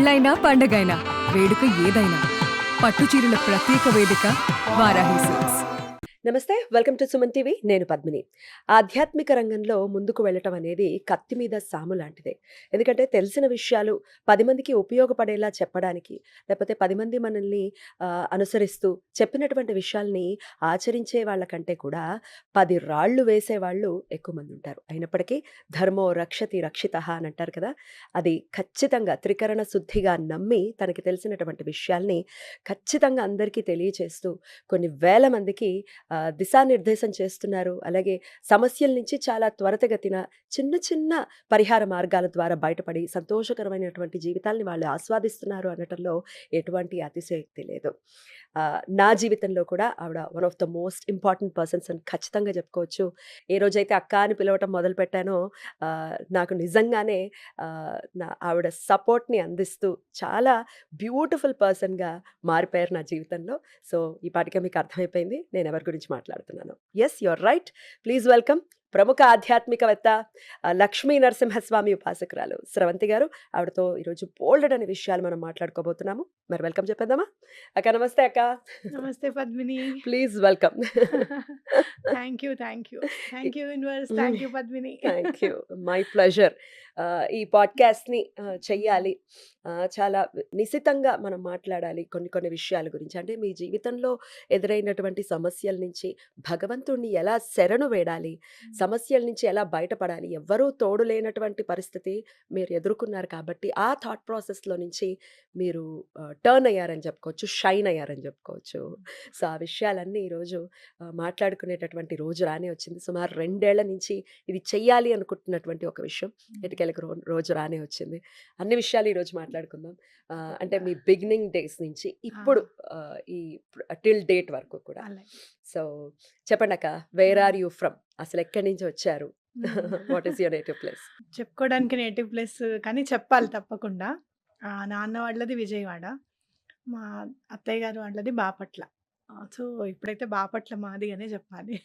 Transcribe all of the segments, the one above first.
పెళ్ళైనా పండగైనా వేడుక ఏదైనా పట్టు చీరల ప్రత్యేక వేదిక వారాహి సిల్క్స్. నమస్తే, వెల్కమ్ టు సుమన్ టీవీ. నేను పద్మిని. ఆధ్యాత్మిక రంగంలో ముందుకు వెళ్ళటం అనేది కత్తి మీద సాము లాంటిదే. ఎందుకంటే తెలిసిన విషయాలు 10 మందికి ఉపయోగపడేలా చెప్పడానికి, లేకపోతే 10 మంది మనల్ని అనుసరిస్తూ చెప్పినటువంటి విషయాల్ని ఆచరించే వాళ్ళకంటే కూడా 10 రాళ్ళు వేసేవాళ్ళు ఎక్కువ మంది ఉంటారు. అయినప్పటికీ ధర్మో రక్షతి రక్షితః అని అంటారు కదా, అది ఖచ్చితంగా త్రికరణ శుద్ధిగా నమ్మి తనకి తెలిసినటువంటి విషయాల్ని ఖచ్చితంగా అందరికీ తెలియచేస్తూ కొన్ని వేల మందికి దిశానిర్దేశం చేస్తున్నారు. అలాగే సమస్యల నుంచి చాలా త్వరితగతిన చిన్న చిన్న పరిహార మార్గాల ద్వారా బయటపడి సంతోషకరమైనటువంటి జీవితాల్ని వాళ్ళు ఆస్వాదిస్తున్నారు అనటంలో ఎటువంటి అతిశయోక్తి లేదు. నా జీవితంలో కూడా ఆవిడ one of the most important persons అని ఖచ్చితంగా చెప్పుకోవచ్చు. ఏ రోజైతే అక్క అని పిలవటం మొదలుపెట్టానో నాకు నిజంగానే ఆవిడ సపోర్ట్ని అందిస్తూ చాలా బ్యూటిఫుల్ పర్సన్గా మారిపోయారు నా జీవితంలో. సో ఈ పాటికే మీకు అర్థమైపోయింది నేను ఎవరి గురించి మాట్లాడుతున్నాను. Yes, your right. Please welcome ప్రముఖ ఆధ్యాత్మికవేత్త, లక్ష్మీ నరసింహస్వామి ఉపాసకురాలు స్రవంతి గారు. ఆవిడతో ఈరోజు బోల్డ్ అనే విషయాలు మనం మాట్లాడుకోబోతున్నాము. మరి వెల్కమ్ చెప్పేద్దామా? అక్క నమస్తే. అక్క నమస్తే Padmini. Please welcome. Thank you universe, thank you Padmini. Thank you, my pleasure. ఈ పాడ్కాస్ట్ని చెయ్యాలి, చాలా నిశితంగా మనం మాట్లాడాలి కొన్ని కొన్ని విషయాల గురించి. అంటే మీ జీవితంలో ఎదురైనటువంటి సమస్యల నుంచి భగవంతుడిని ఎలా శరణు వేడాలి, సమస్యల నుంచి ఎలా బయటపడాలి, ఎవ్వరూ తోడు లేనటువంటి పరిస్థితి మీరు ఎదుర్కొన్నారు కాబట్టి ఆ థాట్ ప్రాసెస్లో నుంచి మీరు టర్న్ అయ్యారని చెప్పుకోవచ్చు, షైన్ అయ్యారని చెప్పుకోవచ్చు. సో ఆ విషయాలన్నీ ఈరోజు మాట్లాడుకునేటటువంటి రోజు రానే వచ్చింది. సుమారు 2 ఏళ్ల నుంచి ఇది చెయ్యాలి అనుకుంటున్నటువంటి ఒక విషయం ఎటుకెళ్ళకి రోజు రానే వచ్చింది. అన్ని విషయాలు ఈరోజు మాట్లాడుకుందాం. అంటే మీ బిగినింగ్ డేస్ నుంచి ఇప్పుడు ఈ టిల్ డేట్ వరకు కూడా. సో చెప్పండి అక్క, వేర్ ఆర్ యూ ఫ్రమ్? అసలు ఎక్కడి నుంచి వచ్చారు? What is your native place? చెప్పుకోవడానికి నేటివ్ ప్లేస్ కానీ చెప్పాలి తప్పకుండా. నాన్న వాళ్ళది విజయవాడ, మా అత్తయ్య గారు వాళ్ళది బాపట్ల. సో ఇప్పుడైతే బాపట్ల మాది అనే చెప్పాలి.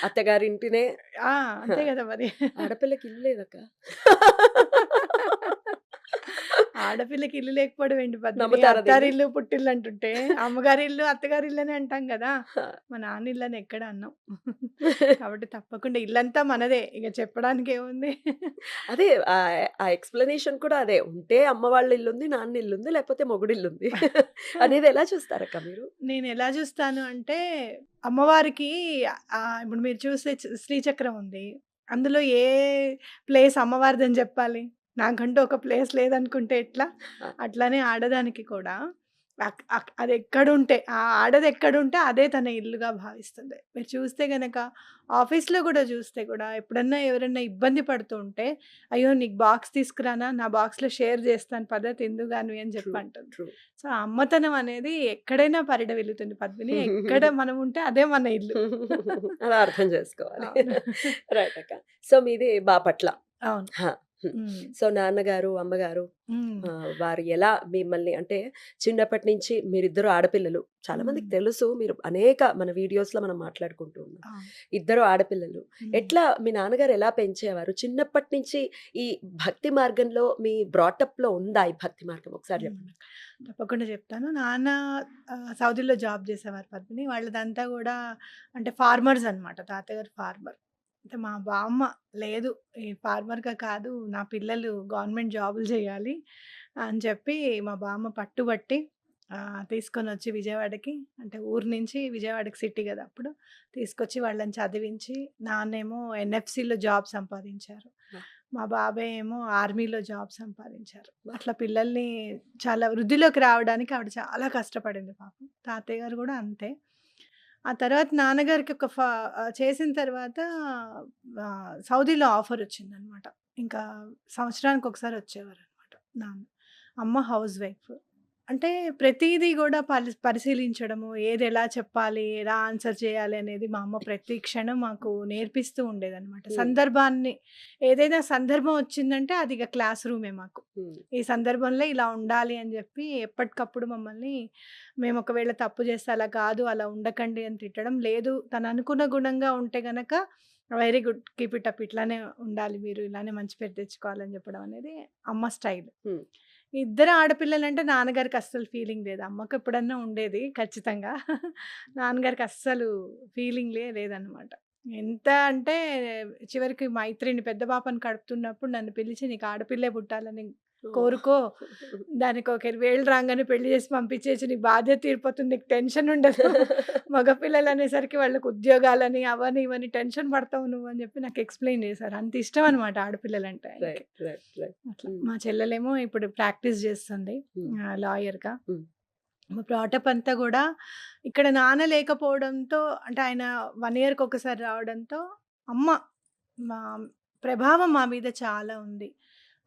అత్తగారింటినే అంతే కదా మరి. ఆడపిల్లకి ఇల్లు లేదక్క. ఆడపిల్లకి ఇల్లు లేకపోవడం ఏంటి పద్మిని? నమ్ముతారా దీన్ని? అత్తారిల్లు పుట్టిల్లు అంటుంటే అమ్మగారి ఇల్లు అత్తగారి ఇల్లు అని అంటాం కదా. మా నాన్న ఇల్లు అని ఎక్కడ అన్నాం. కాబట్టి తప్పకుండా ఇల్లంతా మనదే, ఇక చెప్పడానికి ఏముంది. అదే ఆ ఎక్స్ప్లెనేషన్ కూడా అదే. ఉంటే అమ్మ వాళ్ళ ఇల్లుంది, నాన్న ఇల్లుంది, లేకపోతే మొగుడిల్లుంది అనేది ఎలా చూస్తారక్క మీరు? నేను ఎలా చూస్తాను అంటే, అమ్మవారికి ఇప్పుడు మీరు చూస్తే శ్రీచక్రం ఉంది, అందులో ఏ ప్లేస్ అమ్మవారిదని చెప్పాలి? నాకంటూ ఒక ప్లేస్ లేదనుకుంటే ఎట్లా? అట్లానే ఆడదానికి కూడా అది ఎక్కడుంటే, ఆ ఆడది ఎక్కడుంటే అదే తన ఇల్లుగా భావిస్తుంది. మీరు చూస్తే గనక ఆఫీస్లో కూడా చూస్తే కూడా ఎప్పుడన్నా ఎవరన్నా ఇబ్బంది పడుతూ ఉంటే, అయ్యో నీకు బాక్స్ తీసుకురానా, నా బాక్స్లో షేర్ చేస్తాను పద్ధతి ఎందుగాను అని చెప్పి అంటుంది. సో అమ్మతనం అనేది ఎక్కడైనా పరిడవిల్లుతుంది పద్మిని. ఎక్కడ మనం ఉంటే అదే మన ఇల్లు. అలా అర్థం చేసుకోవాలి. రైట్ అక్క. సో మీది బాపట్ల. అవును. సో నాన్నగారు, అమ్మగారు వారు ఎలా మిమ్మల్ని, అంటే చిన్నప్పటి నుంచి మీరిద్దరు ఆడపిల్లలు, చాలా మందికి తెలుసు, మీరు అనేక మన వీడియోస్లో మనం మాట్లాడుకుంటూ ఉన్నాం, ఇద్దరు ఆడపిల్లలు. ఎట్లా మీ నాన్నగారు ఎలా పెంచేవారు? చిన్నప్పటి నుంచి ఈ భక్తి మార్గంలో మీ బ్రాటప్లో ఉందా ఈ భక్తి మార్గం? ఒకసారి చెప్పండి. తప్పకుండా చెప్తాను. నాన్న సౌదీలో జాబ్ చేసేవారు పద్మిని. వాళ్ళదంతా కూడా అంటే ఫార్మర్స్ అనమాట. తాతగారు ఫార్మర్. అంటే మా బామ్మ లేదు, ఈ ఫార్మర్‌గా కాదు, నా పిల్లలు గవర్నమెంట్ జాబులు చేయాలి అని చెప్పి మా బామ్మ పట్టుబట్టి తీసుకొనొచ్చి విజయవాడకి, అంటే ఊరు నుంచి విజయవాడకి సిటీ కదా అప్పుడు, తీసుకొచ్చి వాళ్ళని చదివించి, నాన్నేమో ఎన్ఎఫ్‌సిలో జాబ్ సంపాదించారు. మా బాబాయ్ ఏమో ఆర్మీలో జాబ్ సంపాదించారు. అట్లా పిల్లల్ని చాలా వృద్ధిలోకి రావడానికి ఆవిడ చాలా కష్టపడింది పాపం. తాతయ్య గారు కూడా అంతే. ఆ తర్వాత నాన్నగారికి ఒక చేసిన తర్వాత సౌదీలో ఆఫర్ వచ్చిందనమాట. ఇంకా సంవత్సరానికి ఒకసారి వచ్చేవారనమాట నాన్న. అమ్మ హౌస్ వైఫ్. అంటే ప్రతీదీ కూడా పరిశీలించడము, ఏది ఎలా చెప్పాలి, ఎలా ఆన్సర్ చేయాలి అనేది మా అమ్మ ప్రతి క్షణం మాకు నేర్పిస్తూ ఉండేదనమాట. సందర్భాన్ని, ఏదైనా సందర్భం వచ్చిందంటే అది ఇక క్లాస్ రూమే మాకు. ఈ సందర్భంలో ఇలా ఉండాలి అని చెప్పి ఎప్పటికప్పుడు మమ్మల్ని, మేము ఒకవేళ తప్పు చేస్తే అలా కాదు, అలా ఉండకండి అని తిట్టడం లేదు. తను అనుకున్న గుణంగా ఉంటే గనక very good, keep it up, ఇట్లానే ఉండాలి మీరు, ఇలానే మంచి పేరు తెచ్చుకోవాలని చెప్పడం అనేది అమ్మ స్టైల్. ఇద్దరు ఆడపిల్లలంటే నాన్నగారికి అస్సలు ఫీలింగ్ లేదు. అమ్మకి ఎప్పుడన్నా ఉండేది ఖచ్చితంగా. నాన్నగారికి అస్సలు ఫీలింగే లేదనమాట. ఎంత అంటే చివరికి మైత్రిని పెద్ద పాపని కడుపుతున్నప్పుడు నన్ను పిలిచి "నీకు ఆడపిల్లే పుట్టాలని కోరుకో. దానికి ఒక 20,000 రాంగానే పెళ్లి చేసి పంపించేసి నీ బాధ్యత తీరిపోతుంది. నీకు టెన్షన్ ఉండదు. మగపిల్లలు అనేసరికి వాళ్ళకి ఉద్యోగాలని అవని ఇవని టెన్షన్ పడతావు నువ్వు" అని చెప్పి నాకు ఎక్స్‌ప్లెయిన్ చేశారు. అంత ఇష్టం అనమాట ఆడపిల్లలంటే ఆయనకి. Right, right, right. అట్లా. మా చెల్లెలేమో ఇప్పుడు ప్రాక్టీస్ చేస్తుంది లాయర్‌గా. మా బ్రాటప్ అంతా కూడా ఇక్కడ నాన్న లేకపోవడంతో అంటే ఆయన 1 ఇయర్‌కి ఒకసారి రావడంతో అమ్మ మా ప్రభావం మా మీద చాలా ఉంది.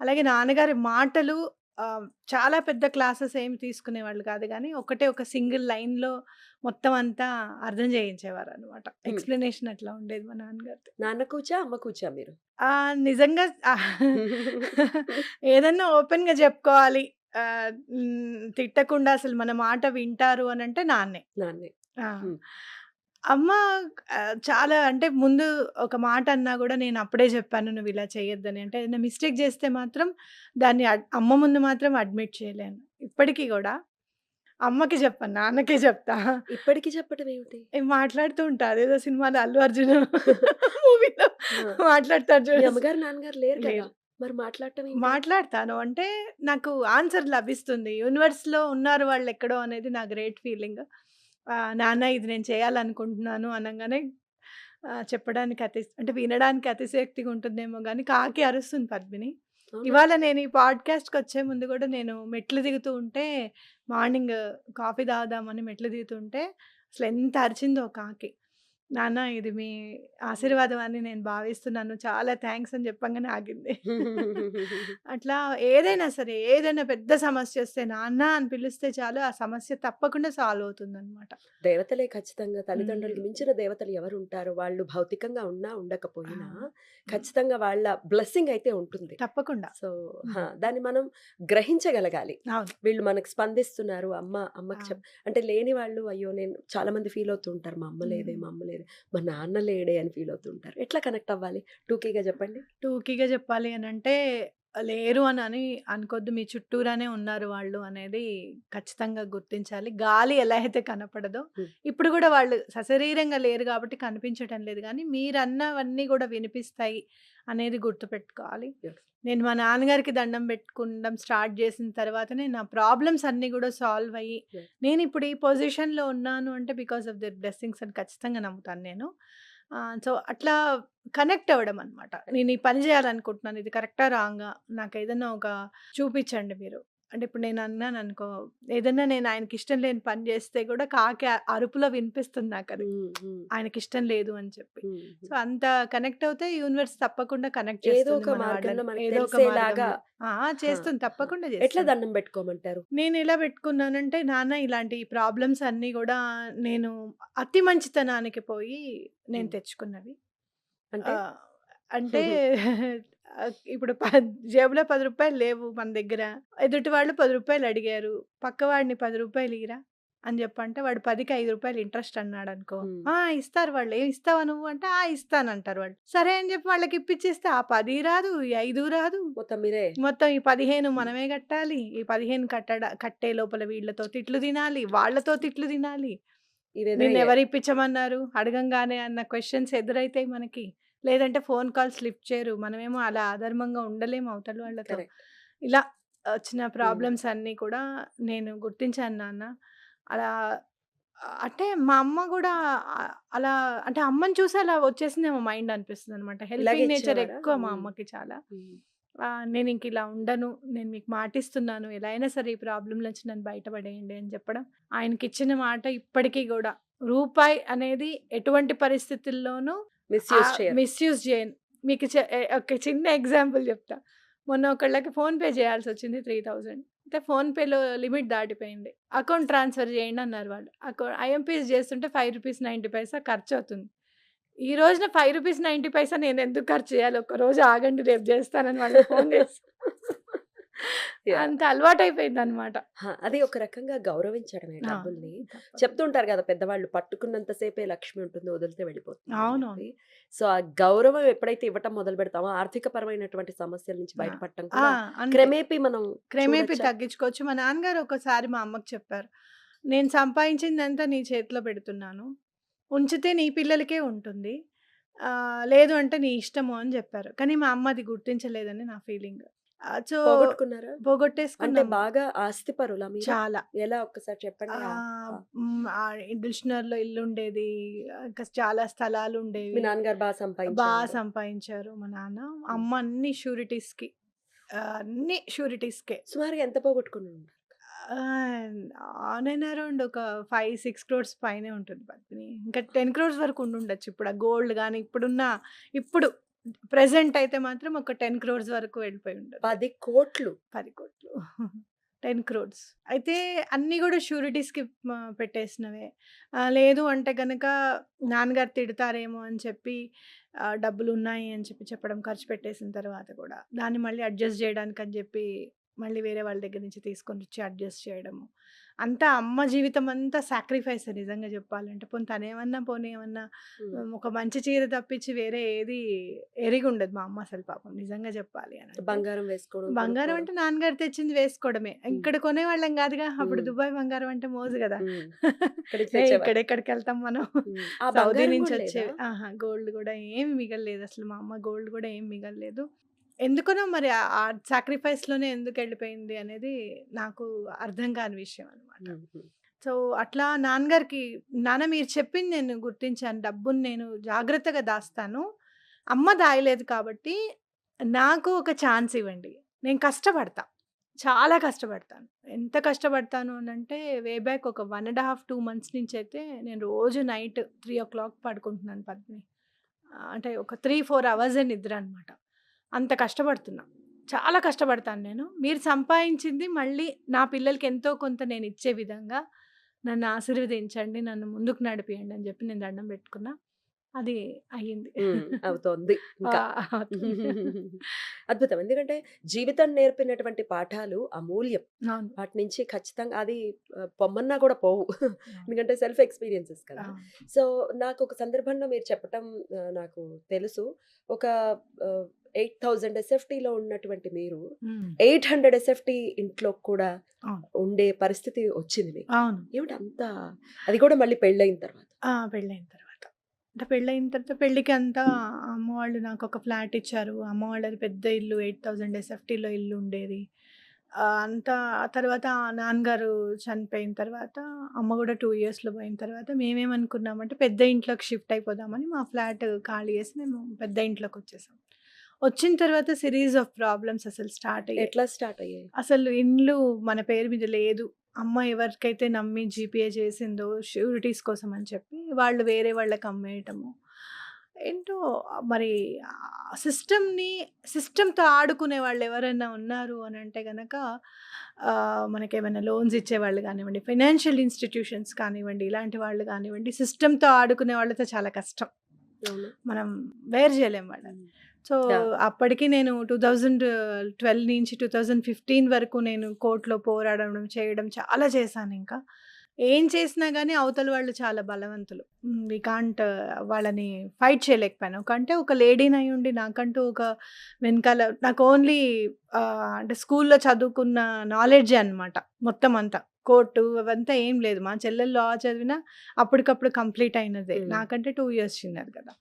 అలాగే నాన్నగారి మాటలు చాలా పెద్ద క్లాసెస్ ఏమి తీసుకునేవాళ్ళు కాదు గానీ, ఒకటే ఒక సింగిల్ లైన్‌లో మొత్తం అంతా అర్థం చేయించేవారనమాట. ఎక్స్‌ప్లనేషన్ అట్లా ఉండేది మా నాన్నగారిది. నాన్న కూచా, అమ్మ కూచా మీరు? నిజంగా ఏదన్నా ఓపెన్‌గా చెప్పుకోవాలి. తిట్టకుండా అసలు మన మాట వింటారు అనంటే నాన్నే. నాన్నే. ఆ! హ్మ్. అమ్మ చాలా అంటే ముందు ఒక మాట అన్నా గూడా నేను అప్పుడే చెప్పాను నువ్వు ఇలా చేయొద్దని. అంటే ఏదైనా మిస్టేక్ చేస్తే మాత్రం దాన్ని అమ్మ ముందు మాత్రం అడ్మిట్ చేయలేను. ఇప్పటికి గూడా అమ్మకి చెప్పను. నాన్నకే చెప్తా. ఇప్పటికి చెప్పడం ఏమిటి? మాట్లాడుతూ ఉంటా. అదేదో సినిమాలో అల్లు అర్జున్ మూవీలో ఆ! మాట్లాడతారు మీ చూడు. అమ్మగారు, నాన్నగారు లేరు కదా! లేరు. మరి మాట్లాడటం ఏంటి? మాట్లాడతాను. అంటే నాకు ఆన్సర్ లభిస్తుంది. యూనివర్స్‌లో ఉన్నారు వాళ్ళెక్కడో అనేది నా గ్రేట్ ఫీలింగ్. నాన్న ఇది నేను చేయాలనుకుంటున్నాను అనంగానే చెప్పడానికి అంటే వినడానికి అతిశయోక్తిగా ఉంటుందేమో గానీ కాకి అరుస్తుంది పద్మిని. అవునా? ఇవాళ నేను ఈ పాడ్‌కాస్ట్‌కొచ్చే ముందు గూడా నేను మెట్లు దిగుతూ ఉంటే మార్నింగ్ కాఫీ తాగుదామని మెట్లు దిగుతుంటే అసలెంత అరిచిందో కాకి. నాన్న ఇది మీ ఆశీర్వాదం అని నేను భావిస్తున్నాను. చాలా థాంక్స్ అని చెప్పంగానే ఆగింది. అట్లా ఏదైనా సరే, ఏదైనా పెద్ద సమస్యొస్తే నాన్న అని పిలిస్తే చాలు ఆ సమస్య తప్పకుండా సాల్వ్ అవుతుందనమాట. దేవతలే ఖచ్చితంగా. తల్లిదండ్రులకు హ్మ్. మించిన దేవతలు ఎవరుంటారు? వాళ్ళు భౌతికంగా ఉన్నా, ఉండకపోయినా హ్మ్. ఖచ్చితంగా వాళ్ళ బ్లెస్సింగ్ అయితే ఉంటుంది. తప్పకుండా. సో, హ్మ్. దాన్ని మనం గ్రహించగలగాలి. అవును. వీళ్ళు మనకు స్పందిస్తున్నారు. అమ్మకి అవును. అంటే లేని వాళ్ళు అయ్యో! నేను చాలా మంది ఫీల్ అవుతూ ఉంటారు. మా అమ్మ లేదే, హ్మ్. మా అమ్మ లేదే, మా నాన్న లేడే అని ఫీల్ అవుతూ ఉంటారు. ఎట్లా కనెక్ట్ అవ్వాలి? టూకీగా చెప్పండి. టూకీగా చెప్పాలి అనంటే లేరు అని అనుకోద్దు. మీ చుట్టూరానే ఉన్నారు వాళ్ళు అనేది ఖచ్చితంగా గుర్తించాలి. గాలి ఎలా అయితే కనపడదో, హ్మ్. ఇప్పుడు గూడా వాళ్ళు సశరీరంగా లేరు గాబట్టి కనిపించటం లేదు గానీ, మీరన్నవన్నీ గూడా వినిపిస్తాయి అనేది గుర్తుపెట్టుకోవాలి. యెస్. నేను మా నాన్నగారికి దండం పెట్టుకుండం స్టార్ట్ చేసిన తర్వాతనే నా ప్రాబ్లమ్స్ అన్నీ గూడా సాల్వ్ అయ్యి, యెస్. నేనిప్పుడు ఈ పొజిషన్‌లో ఉన్నాను అంటే బికాస్ ఆఫ్ దర్ బ్లెస్సింగ్స్ అని ఖచ్చితంగా నమ్ముతాను నేను. సో, అట్లా కనెక్ట్ అవ్వడం అనమాట. నేను ఈ పని చేయాలనుకుంటున్నాను. ఇది కరెక్టా? రాంగా? నాకేదన్నా ఒక చూపిచ్చండి మీరు. అంటే ఇప్పుడు నేను అన్నాననుకో, ఏదన్నా నేను ఆయనకిష్టం లేని పని చేస్తే గూడా కాకి అరుపులో వినిపిస్తుంది నాకది. హ్మ్. హ్మ్. ఆయనకిష్టం లేదు అని చెప్పి. హ్మ్. సో, అంత కనెక్ట్ అవుతే యూనివర్స్ తప్పకుండా కనెక్ట్ ఏదో చేస్తుంది ఒక మన మార్గంలో వాళ్ళని. మనకు ఏదో ఒక తెలిసేలాగా. మార్గంలో. హా! చేస్తుంది. హా! తప్పకుండా ఎట్లా చేస్తుంది. దండం పెట్టుకోమంటారు? నేనెలా పెట్టుకున్నానంటే, నాన్న ఇలాంటి ప్రాబ్లమ్స్ అన్నీ గూడా నేను అతి మంచితనానికి పోయి నేను హ్మ్. తెచ్చుకున్నవి. అంటే? ఆహ్, అంటే ఇప్పుడు జేబులో రూ. 10 లేవు మన దగ్గర. ఎదుటి వాళ్ళు రూ. 10 అడిగారు. పక్కవాడిని రూ. 10 ఇయ్యరా అని జెప్పంటే, వాడు 10కి రూ. 5 ఇంట్రెస్ట్ అన్నాడనుకో. హ్మ్. ఇస్తారు వాళ్ళు. "ఏమి ఇస్తావా నువ్వు?" అంటే, ఇస్తానంటారు వాళ్ళు. సరే అని జెప్పి వాళ్ళకి ఇప్పిచ్చేస్తే ఆ 10 రాదు, ఈ 5 రాదు. మొత్తం మీరే. మొత్తం ఈ 15 మనమే కట్టాలి. ఈ 15 కట్టే లోపల వీళ్ళతో తిట్లు తినాలి. వాళ్ళతో తిట్లు తినాలి. ఇవెదురయ్యాయి. నిన్నెవరు ఇప్పించమన్నారు? అడగంగానే అన్న క్వెషన్స్ ఎదురైతాయి మనకి. లేదంటే ఫోన్ కాల్స్ లిఫ్ట్ చేయరు. మనమేమో అలా అధర్మంగా ఉండలేము అవతల వాళ్ళతో. కరెక్ట్. ఇలా వచ్చిన హ్మ్. ప్రాబ్లమ్స్ అన్నీ కూడా నేను గుర్తించాను నాన్న. అలా అంటే మా అమ్మ గూడా అలా అంటే అమ్మని చూసి అలా వచ్చేసిందేమో మైండ్ అనిపిస్తుందనమాట. ఇలాగే హెల్పింగ్ నేచర్ ఇచ్చేవారా? ఎక్కువ మా హ్మ్. అమ్మకి చాలా. హ్మ్. నేనింక ఇలా ఉండను. నేను మీకు మాటిస్తున్నాను. ఎలా అయినా సరే ఈ ప్రాబ్లమ్ నుంచి నన్ను బయటపడేయండి అని చెప్పడం. ఆయనకిచ్చిన మాట ఇప్పటికి గూడా రూపాయి అనేది ఎటువంటి పరిస్థితుల్లోనూ మిస్‌యూజ్ చేయరు. మిస్‌యూజ్ చేయను. మీకు ఒక చిన్న ఎగ్జాంపుల్ చెప్తా. మొన్న ఒకళ్ళకి ఫోన్‌పే చేయాల్సొచ్చింది 3000. అయితే ఫోన్‌పేలో లిమిట్ దాటిపోయింది. అకౌంట్ ట్రాన్స్‌ఫర్ చేయండి అన్నారు వాళ్ళు. ఐఎంపీఎస్ చేస్తుంటే రూ. 5.90 ఖర్చవుతుంది. ఈ రోజున రూ. 5.90 నేనెందుకు ఖర్చు చేయాలి? ఒక్కరోజు ఆగండి రేపు చేస్తానని వాళ్ళకి ఫోన్ చేసి యాహ్! అంత అలవాటయిపోయిందనమాట. అది ఒక రకంగా గౌరవించడమే ఆ! డబ్బుల్ని. తప్పదు. చెప్తుంటారు గదా! పెద్దవాళ్ళు పట్టుకున్నంత సేపే లక్ష్మి ఉంటుంది. వదిలితే వెళ్ళిపోతుంది అని అవునవును. చెప్పి. సో, ఆ గౌరవం ఎప్పుడైతే ఇవ్వటం మొదలుపెడతామో ఆర్థికపరమైనటువంటి సమస్యల నుంచి ఆ! బయటపడటం ఆ! కూడా అంతే. క్రమేపీ మనం క్రమేపీ చూడొచ్చా? తగ్గించుకోవచ్చు. మా నాన్నగారు ఒకసారి మా అమ్మకి చెప్పారు. "నేను సంపాదించిందంతా నీ చేతిలో పెడుతున్నాను. ఉంచితే నీ పిల్లలకే ఉంటుంది. లేదు అంటే నీ ఇష్టము" అని జెప్పారు. కానీ మా అమ్మ అది గుర్తించలేదని నా ఫీలింగ్. సో, పోగొట్టుకున్నారా? అంటే పోగొట్టేసుకున్నాము. బాగా ఆస్తిపరులా మీరు? చాలా. ఎలా ఒక్కసారి చెప్పండి? ఆ! దిల్షుక్‌నగర్‌లో ఇల్లుండేది. ఇంకా చాలా మీ స్థలాలుండేవి. నాన్నగారు బా సంపాదించేవారు. సంపాదించారు మా నాన్న. హ్మ్. అమ్మ అన్ని షూరిటీస్‌కి. అన్ని షూరిటీస్‌కే. సుమారుగా ఎంత పోగొట్టుకుని ఉంటారు? ఆన్ అండ్ అరౌండ్ ఒక 5, 6 క్రోర్స్ పైనే ఉంటుంది పద్మిని. ఇంకా 10 క్రోర్స్ వరకు ఉండుండొచ్చు. ఇప్పుడు ఆ గోల్డ్ గాని ఇప్పుడు ప్రెజెంట్ అయితే మాత్రం ఒక 10 క్రోర్స్ వరకు వెళ్ళిపోయి ఉండదు. 10,00,00,000. 10,00,00,000. 10 క్రోర్స్. అయితే అన్నీ గూడా షూరిటీస్‌కి పెట్టేసినవే. లేదు అంటే గనక నాన్నగారు తిడతారేమో అని చెప్పి డబ్బులున్నాయి అని చెప్పి చెప్పడం, ఖర్చు పెట్టేసిన తర్వాత కూడా. దాన్ని మళ్ళీ అడ్జస్ట్ జేయడానికని జెప్పి మళ్ళీ వేరే వాళ్ళ దగ్గర నుంచి తీసుకొనొచ్చి అడ్జస్ట్ చేయడము. అంతా అమ్మ జీవితం అంతా సాక్రిఫైసే నిజంగా జెప్పాలంటే. పోనీ ఏమన్నా హ్మ్. ఒక మంచి చీర తప్పించి వేరే ఏది ఎరిగుండదు మా అమ్మ అసలు పాపం నిజంగా చెప్పాలి అనంటే. బంగారం వేసుకోవడం, బంగారం కొనుక్కోవడం. అంటే నాన్నగారు తెచ్చింది వేసుకోవడమే. హ్మ్. ఇక్కడ కొనేవాళ్ళం గాదుగా. అప్పుడు హ్మ్. దుబాయ్ బంగారం అంటే మోజు గదా! హ్మ్. ఇక్కడికి తెచ్చేవారు. ఇక్కడెక్కడికెళ్తాం మనం. హ్మ్. ఆ సౌదీ బంగారం నుంచి గూడా లేదా? వచ్చేవి. గోల్డ్ గూడా ఏమి మిగలలేదు అసలు. మా అమ్మ గోల్డ్ గూడా ఏం మిగలలేదు. ఎందుకనో మరి ఆ సాక్రిఫైస్‌లోనే ఎందుకెళ్ళిపోయింది అనేది నాకు అర్థం కాని విషయం అనమాట. హుహు. సో, అట్లా నాన్నగారికి నాన్న మీరు చెప్పింది నేను గుర్తించాను. డబ్బుని నేను జాగ్రత్తగా దాస్తాను. అమ్మ దాయలేదు కాబట్టి నాకు ఒక ఛాన్స్ ఇవ్వండి. నేను కష్టపడతా. చాలా కష్టపడతాను. ఎంత కష్టపడతాను అనంటే వే బ్యాక్ ఒక 1 ½ 2 మంత్స్ నుంచయితే నేను రోజు నైట్ 3:00 పడుకుంటున్నాను పద్మిని. అంటే ఒక 3, 4 అవర్సే నిద్ర అనమాట. అంత కష్టపడుతున్నా. చాలా కష్టపడతాను నేను. మీరు సంపాదించింది మళ్ళీ నా పిల్లలకి ఎంతో కొంత నేనిచ్చే విధంగా నన్ను ఆశీర్వదించండి. నన్ను ముందుకు నడిపియండి అని జెప్పి నేను దండం బెట్టుకున్నా. అది అయ్యింది. హ్మ్. అవుతోంది ఇంకా. అవుతుంది. అద్భుతం. ఎందుకంటే జీవితం నేర్పినటువంటి పాఠాలు అమూల్యం. అవును. వాటి నుంచి ఖచ్చితంగా అది పొమ్మన్నా కూడా పోవు. అవును. ఎందుకంటే సెల్ఫ్ ఎక్స్‌పీరియన్సెస్ కదా! అవును. సో, నాకొక సందర్భంలో మీరు చెప్పటం నాకు తెలుసు. ఒక ఆహ్, 8000 ఎస్ఎఫ్టీలో ఉన్నటువంటి మీరు హ్మ్. 800 ఎస్ఎఫ్టీ ఇంట్లో కూడా అవును. ఉండే పరిస్థితి వచ్చింది మీకు. అవును. ఏమిటి అంత అది కూడా మళ్ళీ పెళ్ళయిన తర్వాత. పెళ్ళైన తర్వాత. అంటే పెళ్ళైన తర్వాత పెళ్ళికి అంతా అమ్మ వాళ్ళు నాకొక ఫ్లాట్ ఇచ్చారు. అమ్మ వాళ్ళది పెద్ద ఇల్లు 8000 ఎస్ఎఫ్టీలో ఇల్లు ఉండేది. అంతా ఆ తర్వాత నాన్నగారు చనిపోయిన తర్వాత అమ్మ గూడా 2 ఇయర్స్‌లో పోయిన తర్వాత మేమేమనుకున్నామంటే పెద్ద ఇంట్లోకి షిఫ్ట్ అయిపోదామని మా ఫ్లాట్ ఖాళీ చేసి మేము పెద్ద ఇంట్లోకొచ్చేసాం. వచ్చిన తర్వాత సిరీస్ ఆఫ్ ప్రాబ్లమ్స్ అసలు స్టార్ట్ అయ్యాయి. ఎట్లా స్టార్ట్ అయ్యాయి? అసలు ఇల్లు మన పేరు మీద లేదు. అమ్మ ఎవరికైతే నమ్మి జీపీఏ చేసిందో ష్యూరిటీస్ కోసం అని చెప్పి వాళ్ళు వేరే వాళ్ళకి అమ్మేయటము. ఏంటో మరి సిస్టమ్‌తో ఆడుకునే వాళ్ళు ఎవరైనా ఉన్నారు అనంటే గనక మనకేమైనా లోన్స్ ఇచ్చేవాళ్ళు గానివ్వండి, ఫైనాన్షియల్ ఇన్‌స్టిట్యూషన్స్ కానివ్వండి, ఇలాంటి వాళ్ళు గానివ్వండి, సిస్టమ్‌తో ఆడుకునే వాళ్ళతో చాలా కష్టం. అవును. మనం వేరు చేయలేం వాళ్ళని. హ్మ్. So, yeah! అప్పటికి నేను 2012 నుంచి 2015 వరకు నేను కోర్ట్‌లో పోరాడడం, చేయడం చాలా చేశానింకా. ఏం చేసినా గానీ అవతల వాళ్ళు చాలా బలవంతులు. వి కాంట్ వాళ్ళని ఫైట్ చేయలేకపోయాను. అంటే ఒక లేడీనయ్యుండి నాకంటూ ఒక వెనకాల నాకు ఓన్లీ అంటే స్కూల్‌లో చదువుకున్న నాలెడ్జే అనమాట మొత్తం అంతా. కోర్టు అవంతా ఏం లేదు. మా చెల్లెలు లా చదివినా అప్పటికప్పుడు కంప్లీట్ అయినదే. హ్మ్. నాకంటే 2 ఇయర్స్ చిన్నది కదా!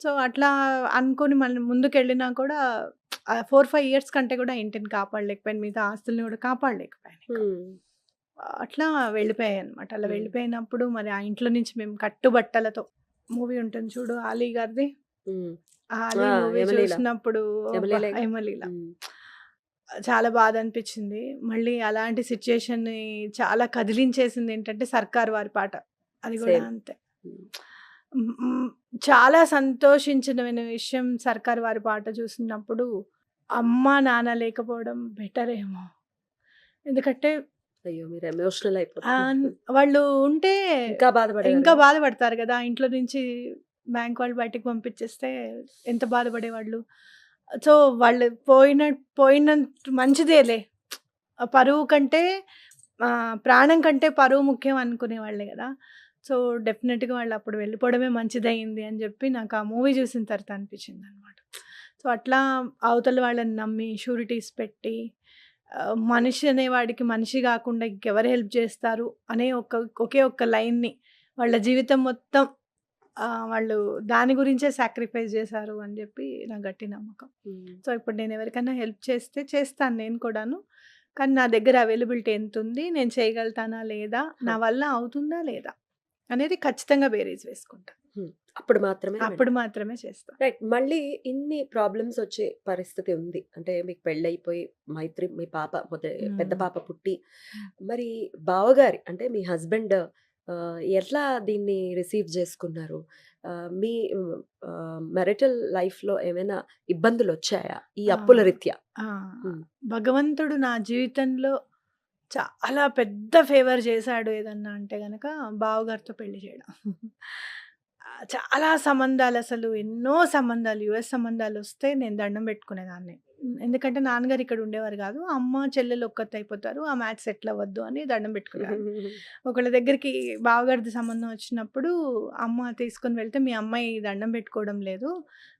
సో, అట్లా అనుకోని మళ్ళీ ముందుకెళ్ళినా కూడా 4, 5 ఇయర్స్ కంటే కూడా ఇంటిని కాపాడలేకపోయాను. మిగతా ఆస్తుల్ని కూడా కాపాడలేకపోయానింక. హ్మ్. అట్లా వెళ్ళిపోయాయనమాట. అలా హ్మ్. వెళ్ళిపోయినప్పుడు మరి ఆ ఇంట్లో నుంచి మేము కట్టుబట్టలతో మూవీ ఉంటుంది చూడు 'ఆలీ' గారిది. హ్మ్. ఆ 'ఆలీ' ఆ! మూవీ యమలీల. చూసినప్పుడు అబ్బా! యమలీలేగా? 'యమలీల' హ్మ్. చాలా బాధనిపించింది. మళ్ళీ అలాంటి సిట్యుయేషన్‌ని చాలా కదిలించేసిందేంటంటే 'సర్కార్ వారి పాట'. అది గూడా సేమ్. అంతే. హ్మ్. హ్మ్. హ్మ్. చాలా సంతోషించిన విషయం 'సర్కార్ వారి పాట' చూసినప్పుడు అమ్మ, నాన్న లేకపోవడం బెటరేమో. ఎందుకంటే అయ్యో! మీరు ఎమోషనల్ అయిపోతున్నారు. ఆహ్, వాళ్ళు ఉంటే ఇంకా ఇంకా బాధపడేవారా? బాధపడతారు గదా! ఇంట్లో నుంచి బ్యాంక్ వాళ్ళు బయటికి పంపించేస్తే ఎంత బాధపడేవాళ్ళు. సో, వాళ్ళు పోయినంత మంచిదేలే. పరువు కంటే ప్రాణం కంటే పరువు ముఖ్యం అనుకునేవాళ్ళే గదా! సో, డెఫినెట్‌గా వాళ్ళప్పుడు వెళ్ళిపోవడమే మంచిదయింది అని జెప్పి నాకు ఆ మూవీ జూసిన తర్వాత అనిపించిందనమాట. సో, అట్లా అవతల వాళ్ళని నమ్మి షూరిటీస్ పెట్టి మనిషి అనేవాడికి మనిషి గాకుండా ఇంకెవరు హెల్ప్ జేస్తారు అనే ఒకే ఒక్క లైన్‌ని వాళ్ళ జీవితం మొత్తం వాళ్ళు దాని గురించే సాక్రిఫైస్ జేశారు అని జెప్పి నా గట్టి నమ్మకం. సో, ఇప్పుడు నేను ఎవరికైనా హెల్ప్ చేస్తే చేస్తాను నేను కూడాను. కానీ నా దగ్గర అవైలబిలిటీ ఎంతుంది? నేను చేయగలుగుతానా లేదా? నా వల్ల అవుతుందా లేదా? అనేది ఖచ్చితంగా బేరీజ్ వేసుకుంటా. అప్పుడు మాత్రమే అప్పుడు మాత్రమే చేస్తా. రైట్. మళ్ళీ ఇన్ని ప్రాబ్లమ్స్ వచ్చే పరిస్థితి ఉంది. అంటే మీకు పెళ్ళైపోయి మీ పాప పెద్ద హ్మ్. పాప పుట్టి, మరి బావగారి అంటే మీ హస్బెండ్ ఎట్లా దీన్ని రిసీవ్ చేసుకున్నారు? మీ మ్యారిటల్ లైఫ్‌లో ఏమైనా ఇబ్బందులొచ్చాయా? ఈ ఆ! అప్పుల రీత్యా? ఆ! హ్మ్. భగవంతుడు నా జీవితంలో చాలా పెద్ద ఫేవర్ చేశాడు ఏదన్నా అంటే గనక బావగారితో పెళ్లి చేయడం. చాలా సంబంధాలసలు ఎన్నో సంబంధాలు యూఎస్ సంబంధాలొస్తే నేను దండం పెట్టుకునేదాన్ని. ఎందుకంటే నాన్నగారు ఇక్కడ ఉండేవారు గాదు. అమ్మ, చెల్లెలు ఒక్కతైపోతారు. ఆ మ్యాచ్ సెటిల్ అవ్వద్దు అని దండం పెట్టుకునేదాన్ని. ఒకళ్ళ దగ్గరికి బావగారిది సంబంధం వచ్చినప్పుడు అమ్మ తీసుకొని వెళ్తే, "మీ అమ్మాయి దండం పెట్టుకోవడం లేదు.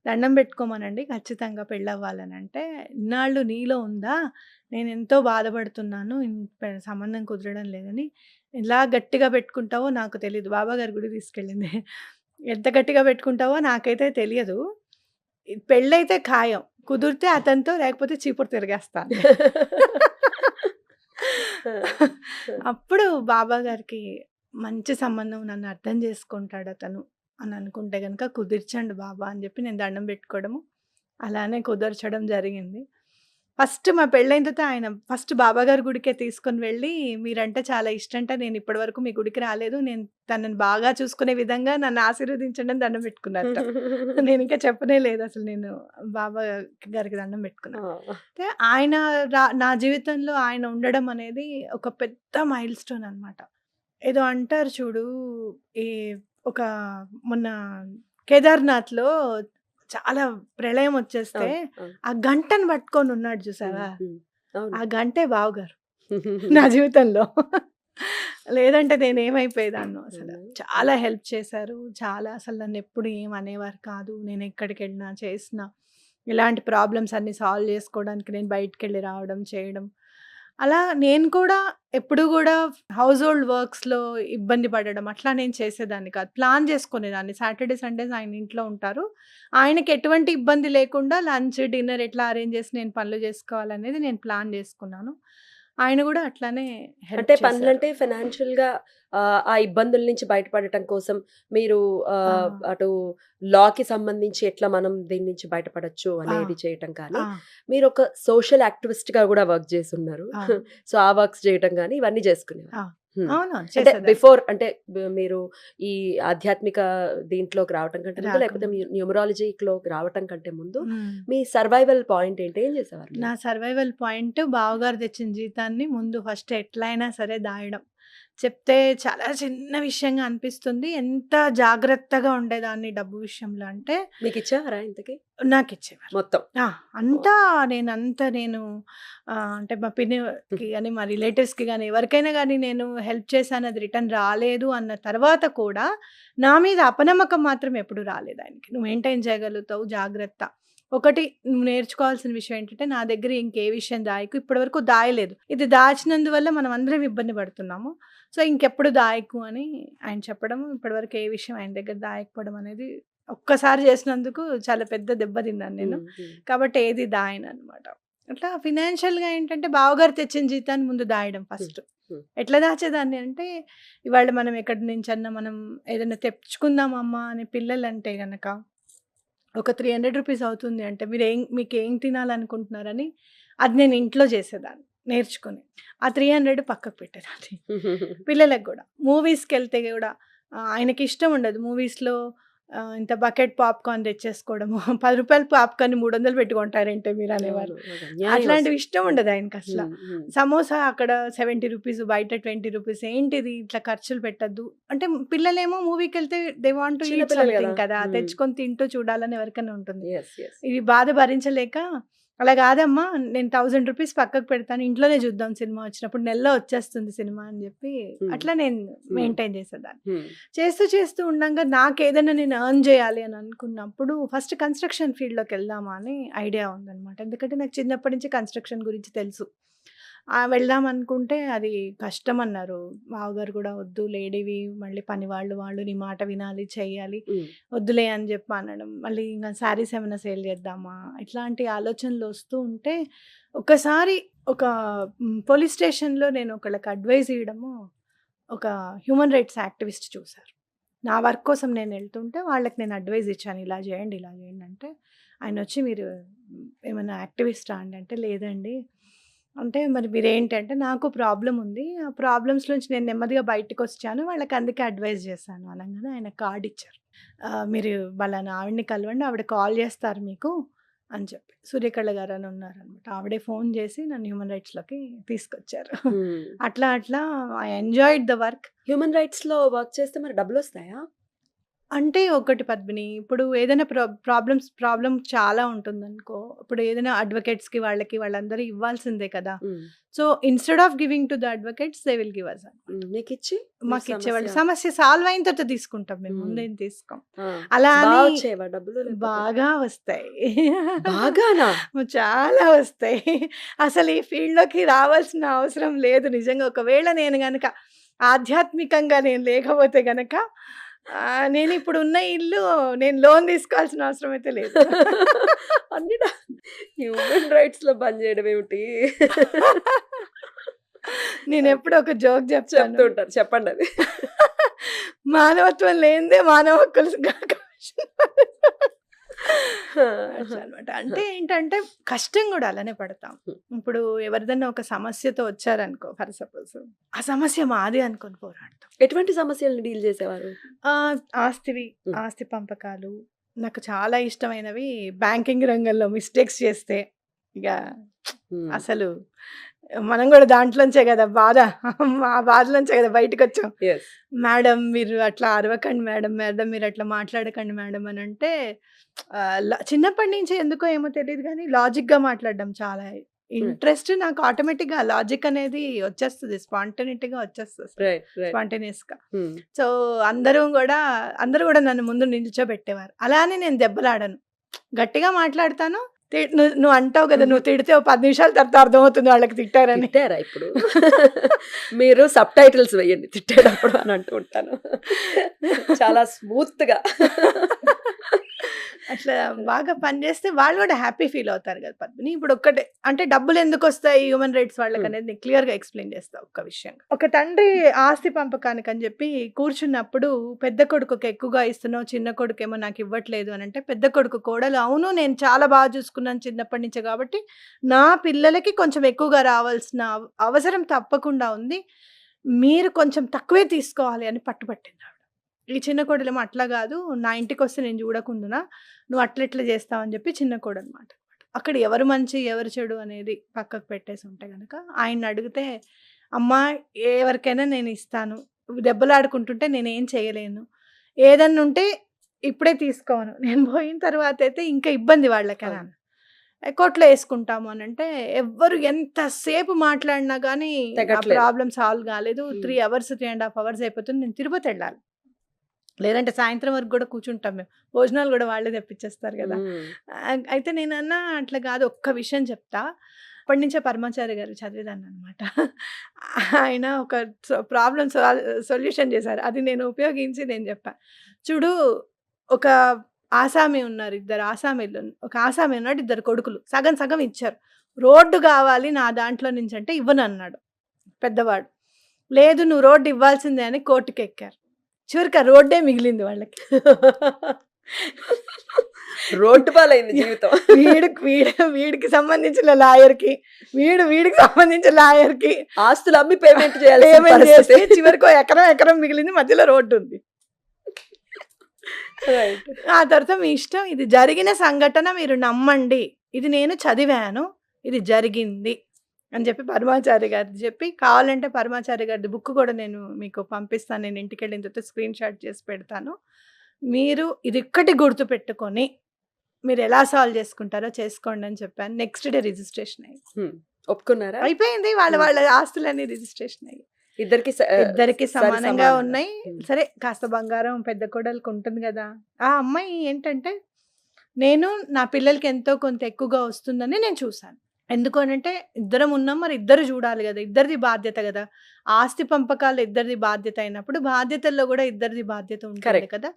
దండం పెట్టుకోమనండి ఖచ్చితంగా పెళ్ళవ్వాలనంటే." "ఇన్నాళ్ళు నీలో ఉందా? నేనెంతో బాధపడుతున్నాను. సంబంధం కుదరడం లేదని." ఎలా గట్టిగా పెట్టుకుంటావో నాకు తెలీదు. బాబాగారి గుడికి తీసుకెళ్ళింది. ఎంత గట్టిగా పెట్టుకుంటావో నాకైతే తెలియదు. పెళ్ళైతే ఖాయం. కుదిరితే అతనితో లేకపోతే చీపురు తిరిగేస్తా అంది. అప్పుడు బాబాగారికి మంచి సంబంధం నన్ను అర్థం చేసుకుంటాడతను అని అనుకుంటే గనక కుదిర్చండి బాబా అని చెప్పి నేను దండం పెట్టుకోవడము, అలానే కుదర్చడం జరిగింది. ఫస్ట్ మా పెళ్ళైన తర్వాత ఆయన ఫస్ట్ బాబాగారి గుడికే తీసుకొని వెళ్ళి, మీరంటే చాలా ఇష్టంట. నేను ఇప్పటి వరకు మీ గుడికి రాలేదు. నేను తనని బాగా చూసుకునే విధంగా నన్ను ఆశీర్వదించండి అని దండం పెట్టుకున్నారట. నేనింకా చెప్పనే లేదసలు నేను బాబా గారికి దండం పెట్టుకున్నా. అయితే ఆయన నా జీవితంలో ఆయన ఉండడం అనేది ఒక పెద్ద మైల్‌స్టోన్ అనమాట. ఏదో అంటారు చూడు, ఈ ఒక మొన్న కేదార్‌నాథ్‌లో చాలా ప్రళయం వచ్చేస్తే, అవును. అవును. ఆ గంటను పట్టుకొని ఉన్నాడు హ్మ్. చూసావా? హ్మ్. అవును. ఆ గంటే బావగారు నా జీవితంలో. లేదంటే నేనేమైపోయేదాన్నో అసల. అవునా? చాలా హెల్ప్ చేశారు. చాలా అసలు నన్నెప్పుడు ఏం అనేవారు కాదు. నేనెక్కడికెళ్ళినా, చేసినా ఇలాంటి ప్రాబ్లమ్స్ అన్నీ సాల్వ్ చేసుకోవడానికి నేను బయటికెళ్ళి రావడం, చేయడం. అలా నేను కూడా ఎప్పుడు గూడా హౌస్ హోల్డ్ వర్క్స్‌లో ఇబ్బంది పడడం అట్లా నేను చేసేదాన్ని కాదు. ప్లాన్ చేసుకునేదాన్ని. సాటర్‌డే, సండేస్ ఆయన ఇంట్లో ఉంటారు. ఆయనకి ఎటువంటి ఇబ్బంది లేకుండా లంచ్, డిన్నర్ ఎట్లా అరేంజ్ చేసి నేను పనులు చేసుకోవాలనేది నేను ప్లాన్ చేసుకున్నాను. ఆయన గూడా అట్లానే హెల్ప్ అంటే చేశారు. పనులంటే ఫైనాన్షియల్‌గా ఆ ఇబ్బందుల నుంచి బయటపడటం కోసం మీరు ఆ! అటు లాకి సంబంధించి ఎట్లా మనం దీని నుంచి బయటపడొచ్చు ఆ! అనేది చేయటం కానీ, ఆ! మీరొక సోషల్ యాక్టివిస్ట్‌గా గూడా వర్క్ చేసున్నారు. అవును. సో, ఆ వర్క్స్ చేయటం గానీ ఇవన్నీ చేసుకునేవారు. ఆ! హ్మ్. అవునవును. అంటే చేసేదాన్ని. బిఫోర్ అంటే మీరు ఈ ఆధ్యాత్మిక దీంట్లోకి రావటం కంటే ముందు, లేకపోతే రాకముందు. న్యూమరాలజీలోకి రావటం కంటే ముందు హ్మ్. మీ సర్వైవల్ పాయింట్ ఏంటి? ఏం చేసేవారు నా మీరు? సర్వైవల్ పాయింట్ బావగారు తెచ్చిన జీతాన్ని ముందు ఫస్ట్ ఎట్లైనా సరే దాయడం. చెప్తే చాలా చిన్న విషయంగా అనిపిస్తుంది. ఎంత జాగ్రత్తగా ఉండేదాన్ని డబ్బు విషయంలో అంటే మీకిచ్చేవారా ఇంతకి? నాకిచ్చేవారు. మొత్తం. ఆ! అంతా నేను అంటే మా పిన్నికి గాని, మా రిలేటివ్స్‌కి గాని, ఎవరికైనా గాని నేను హెల్ప్ చేశాను. అది రిటర్న్ రాలేదు అన్న తర్వాత కూడా నా మీద అపనమ్మకం మాత్రం ఎప్పుడు రాలేదు ఆయనకి. "నువ్వు మెయింటైన్ చేయగలుగుతావు జాగ్రత్త." ఒకటి నువ్వు నేర్చుకోవాల్సిన విషయం ఏంటంటే, నా దగ్గర ఇంకే విషయం దాయకు. ఇప్పటివరకు దాయలేదు. ఇది దాచినందువల్ల మనం అందరం ఇబ్బంది పడుతున్నాము. సో, ఇంకెప్పుడు దాయకు అని ఆయన చెప్పడం, ఇప్పటివరకు ఏ విషయం ఆయన దగ్గర దాయకపోవడం అనేది ఒక్కసారి చేసినందుకు చాలా పెద్ద దెబ్బ తిన్నాను నేను. హ్మ్. హ్మ్. కాబట్టి ఏది దాయననమాట. అట్లా ఫినాన్షియల్‌గా ఏంటంటే బావగారు తెచ్చిన జీతాన్ని ముందు దాయడం హ్మ్. ఫస్ట్. హ్మ్. ఎట్లా దాచేదాన్ని అంటే, ఇవాళ మనం ఎక్కడి నుంచన్నా మనం ఏదైనా తెచ్చుకుందాం అమ్మా అని పిల్లలంటే గనక, ఒక రూ. 300 అవుతుంది అంటే మీకేం తినాలనుకుంటున్నారని, అది నేను ఇంట్లో చేసేదాన్ని నేర్చుకొని. ఆ 300 పక్కకు పెట్టేదాన్ని. పిల్లలకి గూడా. మూవీస్‌కెళ్తే గూడా ఆయనకిష్టం ఉండదు. మూవీస్‌లో ఇంత బకెట్ పాప్‌కార్న్ తెచ్చేసుకోవడము. రూ. 10 పాప్‌కార్న్‌ని 300 పెట్టి కొంటారేంటే మీరనేవారు. అవును. అది అన్యాయం అట్లాంటివి అసలు. ఇష్టం ఉండదు ఆయనకసల. హ్మ్. హ్మ్. సమోసా అక్కడ రూ. 70 బయట రూ. 20 ఏంటిది ఇట్లా ఖర్చులు పెట్టొద్దు. అంటే పిల్లలేమో మూవీకెళ్తే దే వాంట్ టు చిన్న ఈట్ పిల్లలు గదా! సంథింగ్ కదా! హ్మ్. తెచ్చుకొని తింటూ చూడాలని ఎవరికైనా ఉంటుంది. యెస్. యెస్. ఈ బాధ భరించలేక అలా కాదమ్మా, నేను 1000 రూపీస్ పక్కకు పెడతాను, ఇంట్లోనే చూద్దాం సినిమా వచ్చినప్పుడు, నెలలో వచ్చేస్తుంది సినిమా అని చెప్పి అట్లా నేను మెయింటైన్ చేసేదాన్ని. చేస్తూ ఉండంగా నాకేదైనా నేను ఎర్న్ చేయాలి అని అనుకున్నప్పుడు ఫస్ట్ కన్స్ట్రక్షన్ ఫీల్డ్లోకి వెళ్దామా అని ఐడియా ఉందన్నమాట. ఎందుకంటే నాకు చిన్నప్పటి నుంచి కన్స్ట్రక్షన్ గురించి తెలుసు. వెళ్దాం అనుకుంటే అది కష్టం అన్నారు బావగారు కూడా. వద్దు, లేడీవి, మళ్ళీ పని వాళ్ళు నీ మాట వినాలి, చెయ్యాలి, వద్దులే అని చెప్పి అనడం. మళ్ళీ ఇంకా శారీస్ ఏమైనా సేల్ చేద్దామా, ఇట్లాంటి ఆలోచనలు వస్తూ ఉంటే ఒకసారి ఒక పోలీస్ స్టేషన్లో నేను ఒకళ్ళకి అడ్వైజ్ ఇవ్వడము, ఒక హ్యూమన్ రైట్స్ యాక్టివిస్ట్ చూశారు. నా వర్క్ కోసం నేను వెళ్తుంటే వాళ్ళకి నేను అడ్వైజ్ ఇచ్చాను, ఇలా చేయండి అంటే ఆయన వచ్చి, మీరు ఏమైనా యాక్టివిస్టా అండి అంటే, లేదండి అంటే, మరి మీరేంటంటే, నాకు ప్రాబ్లం ఉంది, ఆ ప్రాబ్లమ్స్ నుంచి నేను నెమ్మదిగా బయటకు వచ్చాను, వాళ్ళకి అందుకే అడ్వైజ్ చేశాను అనగానే ఆయన కార్డ్ ఇచ్చారు. మీరు వాళ్ళని ఆవిడని కలవండి, ఆవిడ కాల్ చేస్తారు మీకు అని చెప్పి. సూర్యకళ గారు అని ఉన్నారనమాట. ఆవిడే ఫోన్ చేసి నన్ను హ్యూమన్ రైట్స్లోకి తీసుకొచ్చారు. అట్లా I enjoyed the work. Human రైట్స్లో వర్క్ చేస్తే మరి డబ్బులు వస్తాయా? అంటే ఒకటి పద్మిని, ఇప్పుడు ఏదైనా ప్రాబ్లం చాలా ఉంటుందనుకో, ఇప్పుడు ఏదైనా అడ్వకేట్స్కి వాళ్ళందరూ ఇవ్వాల్సిందే కదా. So instead of giving to the advocates they will give us. మాకు ఇచ్చేవాళ్ళు, సమస్య సాల్వ్ అయిన తర్వాత తీసుకుంటాం మేము, ముందేం తీసుకోం. అలా డబ్బులు బాగా వస్తాయి, బాగానా? చాలా వస్తాయి. అసలు ఈ ఫీల్డ్లోకి రావాల్సిన అవసరం లేదు నిజంగా. ఒకవేళ నేను గనక ఆధ్యాత్మికంగా నేను లేకపోతే గనక నేను ఇప్పుడు ఉన్న ఇల్లు నేను లోన్ తీసుకోవాల్సిన అవసరం అయితే లేదు. అన్ని హ్యూమన్ రైట్స్ లో బంద్ చేయడం ఏమిటి? నేను ఎప్పుడు ఒక జోక్ చెప్తుంటారు, చెప్పండి అది. మానవత్వం లేనిదే మానవ హక్కులు అనమాట. అంటే ఏంటంటే కష్టం కూడా అలానే పడతాం. ఇప్పుడు ఎవరిదన్నా ఒక సమస్యతో వచ్చారనుకో, ఫర్ సపోజ్ ఆ సమస్య మాది అనుకొని పోరాడతాం. ఎటువంటి సమస్యలను డీల్ చేసేవారు? ఆస్తి పంపకాలు నాకు చాలా ఇష్టమైనవి. బ్యాంకింగ్ రంగంలో మిస్టేక్స్ చేస్తే ఇక అసలు మనం కూడా దాంట్లోంచే కదా బాధ, ఆ బాధలోంచే కదా బయటకు వచ్చాం. మేడం మీరు అట్లా అరవకండి మేడం, మీరు అట్లా మాట్లాడకండి మేడం అని అంటే, చిన్నప్పటి నుంచి ఎందుకో ఏమో తెలియదు కానీ లాజిక్గా మాట్లాడడం చాలా ఇంట్రెస్ట్ నాకు. ఆటోమేటిక్గా లాజిక్ అనేది వచ్చేస్తుంది, స్పాంటేనిటీగా వచ్చేస్తుంది, స్పాంటేనియస్గా. సో అందరూ కూడా నన్ను ముందు నిల్చోబెట్టేవారు. అలానే నేను దెబ్బలాడను, గట్టిగా మాట్లాడతాను. నువ్వు అంటావు కదా, నువ్వు తిడితే 10 నిమిషాల తర్వాత అర్థమవుతుంది వాళ్ళకి తిట్టారని. తిట్టారా ఇప్పుడు? మీరు సబ్ టైటిల్స్ వేయండి తిట్టేటప్పుడు అని అంటూ ఉంటాను, చాలా స్మూత్గా. అట్లా బాగా పనిచేస్తే వాళ్ళు కూడా హ్యాపీ ఫీల్ అవుతారు కదా పద్మిని. ఇప్పుడు ఒక్కటే అంటే డబ్బులు ఎందుకు వస్తాయి హ్యూమన్ రైట్స్ వాళ్ళకి అనేది నేను క్లియర్గా ఎక్స్ప్లెయిన్ చేస్తా. ఒక్క విషయం, ఒక తండ్రి ఆస్తి పంపకానికి అని చెప్పి కూర్చున్నప్పుడు పెద్ద కొడుకుకి ఎక్కువగా ఇస్తున్నావు, చిన్న కొడుకేమో నాకు ఇవ్వట్లేదు అని అంటే, పెద్ద కొడుకు కోడలు, అవును నేను చాలా బాగా చూసుకున్నాను చిన్నప్పటి నుంచే కాబట్టి నా పిల్లలకి కొంచెం ఎక్కువగా రావాల్సిన అవసరం తప్పకుండా ఉంది, మీరు కొంచెం తక్కువే తీసుకోవాలి అని పట్టుబట్టింది. ఈ చిన్న కోడలేమో అట్లా కాదు, నా ఇంటికి వస్తే నేను చూడకుండానా, నువ్వు అట్లా చేస్తావని చెప్పి చిన్న కోడలు అనమాట. అక్కడ ఎవరు మంచి ఎవరు చెడు అనేది పక్కకు పెట్టేసి ఉంటే కనుక ఆయన అడిగితే, అమ్మా ఎవరికైనా నేను ఇస్తాను, దెబ్బలాడుకుంటుంటే నేనేం చేయలేను, ఏదన్నా ఉంటే ఇప్పుడే తీసుకోను, నేను పోయిన తర్వాత అయితే ఇంకా ఇబ్బంది వాళ్ళకైనా కోట్లో వేసుకుంటాము అని అంటే, ఎవ్వరు ఎంతసేపు మాట్లాడినా కానీ ప్రాబ్లం సాల్వ్ కాలేదు. 3 hours 3.5 hours అయిపోతుంది, నేను తిరుపతి వెళ్ళాలి, లేదంటే సాయంత్రం వరకు కూడా కూర్చుంటాం మేము, భోజనాలు కూడా వాళ్ళే తెప్పించేస్తారు కదా. అయితే నేనన్నా అట్లా కాదు, ఒక్క విషయం చెప్తా. అప్పటి నుంచే పరమాచార్య గారు చదివేదాన్ని అనమాట. ఆయన ఒక ప్రాబ్లం సొల్యూషన్ చేశారు, అది నేను ఉపయోగించి నేను చెప్పాను. చూడు, ఒక ఆసామి ఉన్నారు, 2 ఆసామీలు, ఒక ఆసామి ఉన్నాడు, 2 కొడుకులు, సగం సగం ఇచ్చారు. రోడ్డు కావాలి నా దాంట్లో నుంచి అంటే ఇవ్వను అన్నాడు పెద్దవాడు. లేదు నువ్వు రోడ్డు ఇవ్వాల్సిందే అని కోర్టుకి ఎక్కారు. చివరికి ఆ రోడ్డే మిగిలింది వాళ్ళకి. రోడ్డు పాలైంది జీవితం. వీడికి సంబంధించిన లాయర్కి, వీడికి సంబంధించిన లాయర్కి ఆస్తులు అమ్మి పేమెంట్ చేస్తే చివరికి ఎకరం మిగిలింది, మధ్యలో రోడ్డు ఉంది. ఆ తర్వాత మీ ఇష్టం, ఇది జరిగిన సంఘటన, మీరు నమ్మండి, ఇది నేను చదివాను, ఇది జరిగింది అని చెప్పి పరమాచార్య గారిది చెప్పి, కావాలంటే పరమాచార్య గారిది బుక్ కూడా నేను మీకు పంపిస్తాను, నేను ఇంటికి వెళ్ళిన తర్వాత స్క్రీన్ షాట్ చేసి పెడతాను. మీరు ఇది ఒక్కటి గుర్తుపెట్టుకొని మీరు ఎలా సాల్వ్ చేసుకుంటారో చేసుకోండి అని చెప్పాను. నెక్స్ట్ డే రిజిస్ట్రేషన్ అయ్యింది. ఒప్పుకున్నారా? అయిపోయింది. వాళ్ళ వాళ్ళ ఆస్తులన్నీ రిజిస్ట్రేషన్ అయ్యి ఇద్దరికి ఇద్దరికి సమానంగా సమానంగా. ఉన్నాయి. సరే కాస్త బంగారం పెద్ద కోడలికి ఉంటుంది కదా. ఆ అమ్మాయి ఏంటంటే నేను నా పిల్లలకి ఎంతో కొంత ఎక్కువగా వస్తుందని నేను చూశాను. ఎందుకు అనంటే ఇద్దరం ఉన్నాం, మరి ఇద్దరు చూడాలి కదా, ఇద్దరిది బాధ్యత కదా. ఆస్తి పంపకాలు ఇద్దరిది బాధ్యత అయినప్పుడు బాధ్యతల్లో కూడా ఇద్దరిది బాధ్యత ఉంటుంది Correct. కదా.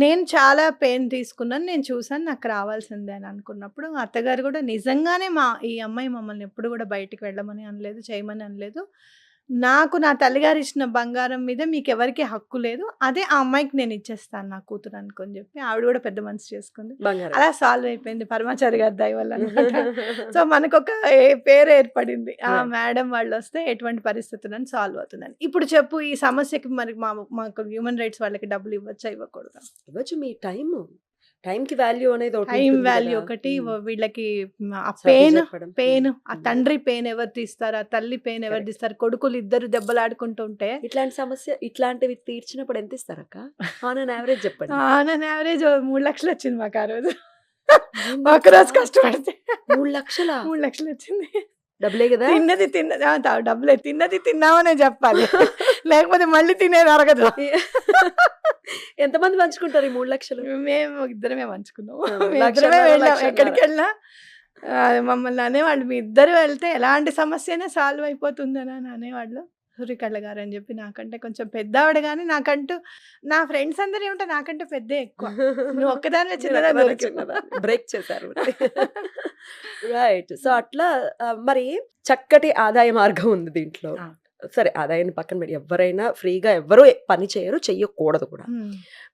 నేను చాలా పెయిన్ తీసుకున్నాను, నేను చూసాను, నాకు రావాల్సిందే అని అనుకున్నప్పుడు అత్తగారు కూడా నిజంగానే ఈ అమ్మాయి మమ్మల్ని ఎప్పుడు కూడా బయటికి వెళ్ళమని అనలేదు, చేయమని అనలేదు. నాకు నా తల్లిగారు ఇచ్చిన బంగారం మీద మీకు ఎవరికి హక్కు లేదు, అదే ఆ అమ్మాయికి నేను ఇచ్చేస్తాను నా కూతురు అనుకొని చెప్పి ఆవిడ కూడా పెద్ద మనసు చేసుకుంది. బంగారం. అలా సాల్వ్ అయిపోయింది పరమాచారి గారి దయ వల్ల అనమాట. సో మనకొక పేరు ఏర్పడింది. ఆ Right. మేడం వాళ్ళు వస్తే ఎటువంటి పరిస్థితులను సాల్వ్ అవుతుందని. ఇప్పుడు చెప్పు, ఈ సమస్యకి మరి మాకు హ్యూమన్ రైట్స్ వాళ్ళకి డబ్బులు ఇవ్వచ్చా ఇవ్వకూడదా? ఇవ్వచ్చు. మీ టైంకి వాల్యూ అనేది ఒకటి టైం ఉంటుంది వాల్యూ కదా. ఒకటి, వీళ్ళకి ఆ సర్ది పెయిన్ చెప్పడం. పెయిన్ ఆ తండ్రి పెయిన్ ఎవరు తీస్తారు, ఆ తల్లి పెయిన్ ఎవరు Correct. తీస్తారు, కొడుకులు ఇద్దరు దెబ్బలాడుకుంటూ ఉంటే ఇట్లాంటివి తీర్చినప్పుడు ఎంత ఇస్తారక్క? ఆన్ అన్ యావరేజ్ చెప్పండి. నన్ను యావరేజ్ 3 లక్షలు వచ్చింది మాకు ఆ రోజు. ఏంది ఒక రోజు అక్క? కష్టపడితే 3 లక్షలా? 3 లక్షలు వచ్చింది. డబ్బులే కదా. డబ్బులే, తిన్నది తిన్నామనే చెప్పాలి, లేకపోతే మళ్ళీ తినేది అరగదు. ఎంతమంది పంచుకుంటారు ఈ 3 లక్షలు? మేము ఇద్దరమే పంచుకున్నాం. ఆ, మేము లక్షన్నర, ఇద్దరమే వెళ్ళాం. లక్షన్నర. ఎక్కడికి వెళ్ళినా మమ్మల్ని అనేవాళ్ళు, మీ ఇద్దరు వెళ్తే ఎలాంటి సమస్యనే సాల్వ్ అయిపోతుందని అని అనేవాళ్ళు. సూర్యకళ గారు అని చెప్పి నాకంటే కొంచెం పెద్ద ఆవిడ, కానీ నాకంటూ నా ఫ్రెండ్స్ అందరూ ఏమిటో నాకంటే పెద్దే ఎక్కువ. నువ్వు ఒక్కదానివే చిన్నదా దొరికిందా? బ్రేక్ చేశారు. రైట్. సో అట్లా మరి చక్కటి ఆదాయ మార్గం ఉంది దీంట్లో. ఆ. సరే, ఆదాయాన్ని పక్కన పెట్టి ఎవరైనా ఫ్రీగా ఎవ్వరూ పని చేయరు, చెయ్యకూడదు కూడా.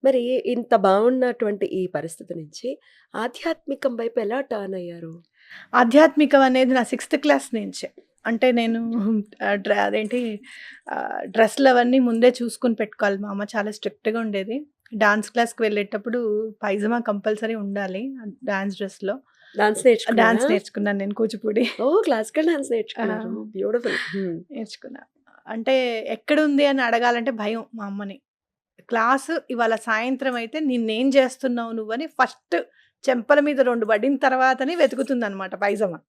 మరి ఇంత బాగున్నటువంటి ఈ పరిస్థితి నుంచి ఆధ్యాత్మికం వైపు ఎలా టర్న్ అయ్యారు? ఆధ్యాత్మికం అనేది నా 6th క్లాస్ నుంచే. అంటే నేను అదేంటి డ్రెస్సులు అవన్నీ ముందే చూసుకుని పెట్టుకోవాలి. మా అమ్మ చాలా స్ట్రిక్ట్గా ఉండేది. డాన్స్ క్లాస్కి వెళ్ళేటప్పుడు పైజమా కంపల్సరీ ఉండాలి డాన్స్ డ్రెస్లో. డాన్స్ డాన్స్ నేర్చుకున్నాను నేను, కూచిపూడి ఓ, క్లాసికల్ డాన్స్ నేర్చుకున్నారు. బ్యూటిఫుల్. నేర్చుకున్నా. అంటే ఎక్కడుంది అని అడగాలంటే భయం మా అమ్మని. క్లాసు ఇవాళ సాయంత్రం అయితే నిన్నేం చేస్తున్నావు నువ్వని ఫస్ట్ చెంపల మీద 2 పడిన తర్వాతనే వెతుకుతుంది అనమాట పైజమా.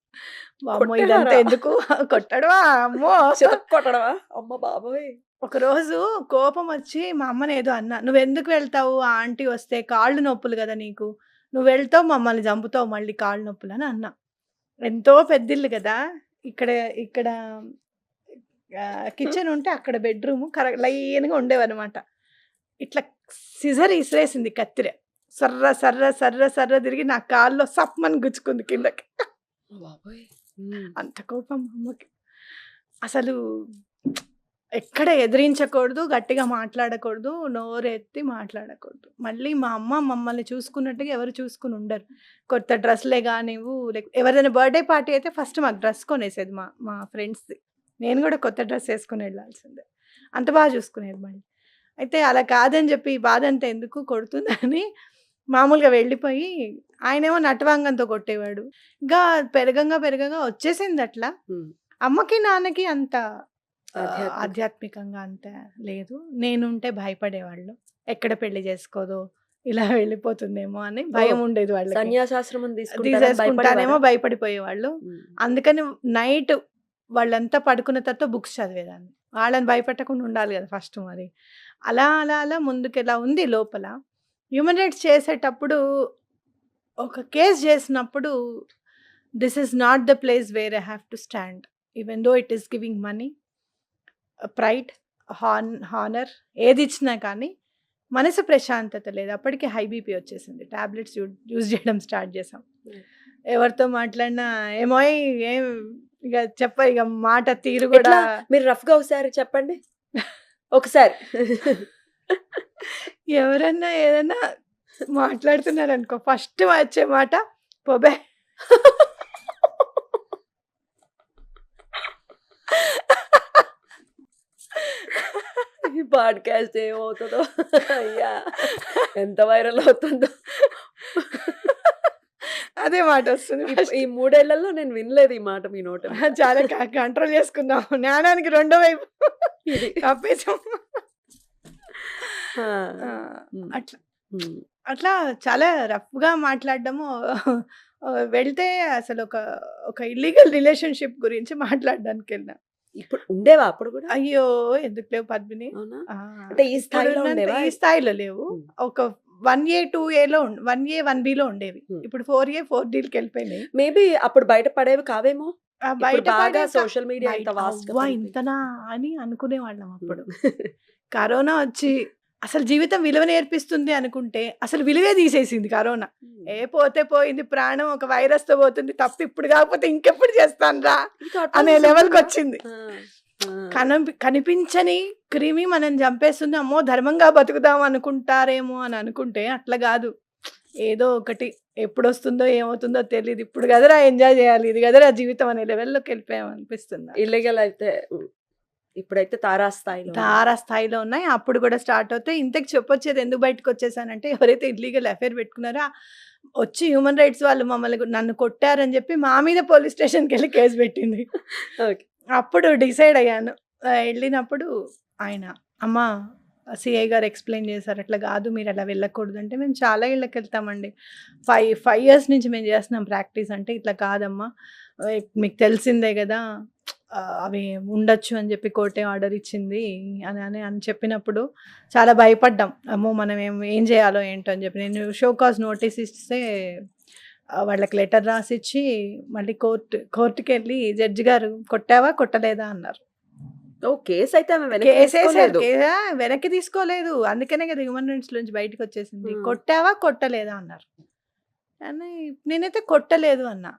అమ్మో ఇదంతా కొట్టేవారా? ఎందుకు, కొట్టడవా అమ్మో. కొట్టడవా? అమ్మ బాబోయ్. ఒకరోజు కోపం వచ్చి మా అమ్మని ఏదో అన్నా, నువ్వెందుకు వెళ్తావు, ఆ ఆంటీ వస్తే కాళ్ళు నొప్పులు కదా నీకు, నువ్వు వెళ్తావు మమ్మల్ని చంపుతావు మళ్ళీ కాళ్ళు నొప్పులు అని అన్నా. ఎంతో పెద్దిల్లు కదా, ఇక్కడ కిచెన్ ఉంటే అక్కడ బెడ్రూమ్ లైన్గా ఉండేవన్నమాట. ఇట్లా సిజర్ ఇసిరేసింది కత్తిరే, సర్ర సర్ర సర్ర సర్ర తిరిగి నా కాల్లో సప్మని గుచ్చుకుంది కిందకి. బాబోయ్. అంత కోపం మా అమ్మకి. అసలు ఎక్కడ ఎదిరించకూడదు, గట్టిగా మాట్లాడకూడదు, నోరెత్తి మాట్లాడకూడదు. మళ్ళీ మా అమ్మ మమ్మల్ని చూసుకున్నట్టుగా ఎవరు చూసుకుని ఉండరు. కొత్త డ్రెస్లే కానివ్వు, ఎవరైనా బర్త్డే పార్టీ అయితే ఫస్ట్ మాకు డ్రెస్ కొనేసేది మా ఫ్రెండ్స్ది. నేను కూడా కొత్త డ్రెస్ వేసుకుని వెళ్ళాల్సిందే, అంత బాగా చూసుకునేది. మళ్ళీ అయితే అలా కాదని చెప్పి బాధ అంతా ఎందుకు కొడుతుందని మామూలుగా వెళ్ళిపోయి, ఆయనేమో నటవాంగంతో కొట్టేవాడు. ఇంకా పెరగంగా వచ్చేసింది అట్లా. అమ్మకి నాన్నకి అంత ఆధ్యాత్మికంగా అంత లేదు. నేనుంటే భయపడేవాళ్ళు, ఎక్కడ పెళ్లి చేసుకోదో, ఇలా వెళ్ళిపోతుందేమో అని భయం ఉండేది వాళ్ళకి. సన్యాసాశ్రమం తీసేసుకుంటానేమో భయపడిపోయేవాళ్ళు. అందుకని నైట్ వాళ్ళంతా పడుకున్న తర్వాత బుక్స్ చదివేదాన్ని. వాళ్ళని భయపెట్టకుండా ఉండాలి కదా ఫస్ట్. మరి అలా అలా అలా ముందుకు ఎలా ఉంది లోపల. హ్యూమన్ రైట్స్ చేసేటప్పుడు ఒక కేసు చేసినప్పుడు this is not the place where I have to stand, even though it is giving money, pride, honour, ఏది ఇచ్చినా కానీ మనసు ప్రశాంతత లేదు. అప్పటికే హై బీపీ వచ్చేసింది. టాబ్లెట్స్ యూజ్ చేయడం స్టార్ట్ చేసాం. ఎవరితో మాట్లాడినా ఏమో ఏం ఇక ఇక మాట తీరు కూడా. మీరు రఫ్గా ఒకసారి చెప్పండి ఒకసారి. ఎవరన్నా ఏదన్నా మాట్లాడుతున్నారు అనుకో, ఫస్ట్ వచ్చే మాట పోబే. ఈ పాడ్కాస్ట్ ఏమవుతుందో అయ్యా, ఎంత వైరల్ అవుతుందో. అదే మాట వస్తుంది. ఈ 3 ఏళ్లలో నేను వినలేదు ఈ మాట మీ నోట. చాలా కంట్రోల్ చేసుకున్నాం. జ్ఞానానికి రెండో వైపు ఇది ఆపేసాం. అట్లా అట్లా చాలా రఫ్‌గా మాట్లాడడము వెళ్తే అసలు ఒక ఇల్లీగల్ రిలేషన్‌షిప్ గురించి మాట్లాడడానికెళ్ళినా. ఇప్పుడు ఉండేవా అప్పుడు కూడా? అయ్యో! ఎందుకు లేవు పద్మిని. అవునా? ఆ! అంటే ఈ స్థాయిలో ఇప్పుడున్నంత ఉండేవా? ఈ స్థాయిలో లేవు. హ్మ్. ఒక 1A, 2Aలో 1A, 1Bలో ఉండేవి. హ్మ్. ఇప్పుడు 4A, 4Dలకెళ్ళిపోయినాయి. మేబీ అప్పుడు బయట పడేవి కావేమో? ఇప్పుడు బయట బాగా పడేవి సోషల్ మీడియా బయట ఇంత వాస్ట్‌గా అవ్వా! పెరిగిపోయింది. ఇంతనా అని అనుకునేవాళ్ళం హ్మ్. అప్పుడు. కరోనా వచ్చి అసలు జీవితం విలువ నేర్పిస్తుంది అనుకుంటే అసలు విలువే తీసేసింది కరోనా. హ్మ్. పోతే పోయింది ప్రాణం, ఒక వైరస్‌తో పోతుంది తప్పు, ఇప్పుడు కాకపోతే ఇంకెప్పుడు చేస్తానురా ఇంకా అనే అట్లా ఉంటుందా? లెవెల్‌కొచ్చింది. ఆ! ఆ! కనిపించని క్రిమి మనం చంపేస్తుంది. అమ్మో! ధర్మంగా బతుకుదాం అనుకుంటారేమో అని అనుకుంటే అట్లా గాదు. ఏదో ఒకటి ఎప్పుడొస్తుందో ఏమవుతుందో తెలీదు. ఇప్పుడు గదరా ఎంజాయ్ జేయాలి. ఇది గదరా జీవితం అనే లెవెల్‌లోకెళ్ళిపోయాం అనిపిస్తుంది నాకు. ఇల్లీగల్ అయితే ఇప్పుడైతే తారాస్థాయిలో ఉంది. తారా స్థాయిలో ఉన్నాయి. అప్పుడు గూడా స్టార్ట్ అవుతాయి. ఇంతకి చెప్పొచ్చేది ఎందుకు బయటకొచ్చేసానంటే, ఎవరైతే ఇల్లీగల్ అఫైర్ పెట్టుకున్నారో వచ్చి హ్యూమన్ రైట్స్ వాళ్ళు నన్ను కొట్టారని జెప్పి మా మీద పోలీస్ స్టేషన్‌కెళ్ళి కేస్ పెట్టింది. ఓకే. అప్పుడు డిసైడ్ అయ్యాను. ఎళ్ళినప్పుడు ఆయన అమ్మ సీఐ గారు ఎక్స్‌ప్లెయిన్ చేశారు. అట్లా గాదు, మీరలా వెళ్ళకూడదు అంటే, మేము చాలా ఇళ్ళకెళ్తామండి. 5 ఇయర్స్ నుంచి మేము చేస్తున్నాం ప్రాక్టీస్ అంటే, ఇట్లా కాదమ్మా మీకు తెలిసిందే గదా! అవి ఉండొచ్చు అని చెప్పి కోర్టే ఆర్డర్ ఇచ్చింది అని చెప్పినప్పుడు చాలా భయపడ్డాం. అమ్మో! మనం ఏం చేయాలో ఏంటో అని చెప్పి. నేను షో కాజ్ నోటీస్ ఇస్తే వాళ్ళకి లెటర్ రాసిచ్చి మళ్ళీ కోర్ట్‌కెళ్ళి జడ్జి గారు కొట్టావా? కొట్టలేదా? అన్నారు. ఓహ్! కేసయితే ఆమె వెనక్కి కేసేసారు. తీసుకోలేదు. వెనక్కి తీసుకోలేదు. అందుకనే కదా హ్యూమన్ రైట్స్ నుంచి బయటకొచ్చేసింది. హ్మ్. కొట్టావా? కొట్టలేదా? అన్నారు. అని నేనైతే కొట్టలేదు అన్నా.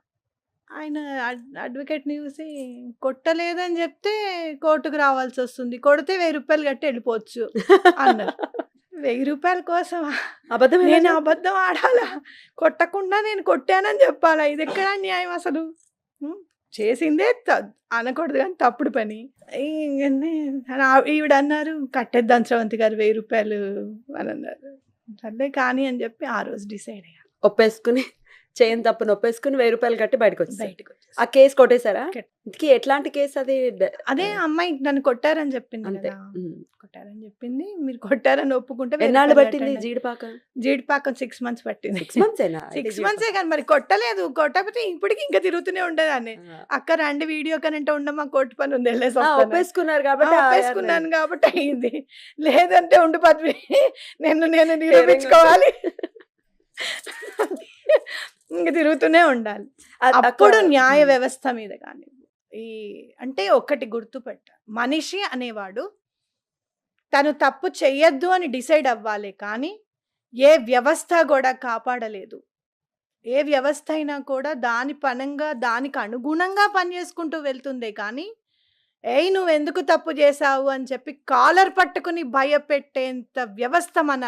ఆయన అడ్వకేట్‌ని చూసి కొట్టలేదని చెప్తే కోర్ట్‌కి రావాల్సొస్తుంది. కొడితే రూ. 1000 కట్టి వెళ్ళిపోవచ్చు అన్నారు. రూ. 1000 కోసమా? అబద్ధం ఎలా నేను చెప్పావు? అబద్ధం ఆడాలా? కొట్టకుండా నేను కొట్టానని చెప్పాలా? ఇదెక్కడ న్యాయం అసలు? హ్మ్. చేసిందే అనకూడదు గానీ తప్పుడు పని. ఇంగనే ఈవిడన్నారు కట్టేద్దాం స్రవంతి గారు రూ. 1000 అనన్నారు. సర్లే కానీ అని చెప్పి ఆ రోజు డిసైడ్ అయ్యా. ఒప్పేసుకొని చేయని తప్పుని ఒప్పేసుకొని రూ. 1000 కట్టి బయటకొచ్చేసారు. బయటకొచ్చేసా. ఆ కేస్ కొట్టేసారా? కట్ ఇంతకీ ఎట్లాంటి కేస్ అది? అదే అమ్మాయి నన్ను కొట్టారని చెప్పింది అంతే. కదా! హ్మ్. కొట్టారని చెప్పింది. మీరు కొట్టారని ఒప్పుకుంటే ఎన్నాళ్ళు రూ. 1000 పట్టింది కట్టండి. జీడిపాక? జీడిపాకం 6 మంత్స్ పట్టింది. 6 మంత్సేనా? అయితే 6 జీడిపాక. మంత్సే కానీ మరి కొట్టలేదు. కొట్టకపోతే ఇప్పటికి ఇంకా తిరుగుతూనే ఉండేదాన్ని. ఆ! అక్క రండి వీడియో కానంటే ఉండమ్మా కోర్టు పని ఉంది ఆ! ఎళ్ళేసొస్తాను. ఒప్పేసుకున్నారు కాబట్టి ఒప్పేసుకున్నాను కాబట్టి అయింది. లేదంటే ఉండు పద్మిని నేను నిరూపించుకోవాలి. ఇంక తిరుగుతూనే ఉండాలి. అప్పుడు న్యాయ వ్యవస్థ మీద గాని అంటే ఒకటి గుర్తుపెట్ట. మనిషి అనేవాడు తను తప్పు చెయ్యొద్దు అని డిసైడ్ అవ్వాలే కానీ, ఏ వ్యవస్థ గూడా కాపాడలేదు. ఏ వ్యవస్థ అయినా కూడా దాని పనంగా, దానికి అనుగుణంగా పనిచేసుకుంటూ వెళ్తుందే కానీ, "ఏయ్! నువ్వెందుకు తప్పు చేశావు" అని చెప్పి కాలర్ పట్టుకొని భయపెట్టేంత వ్యవస్థ మన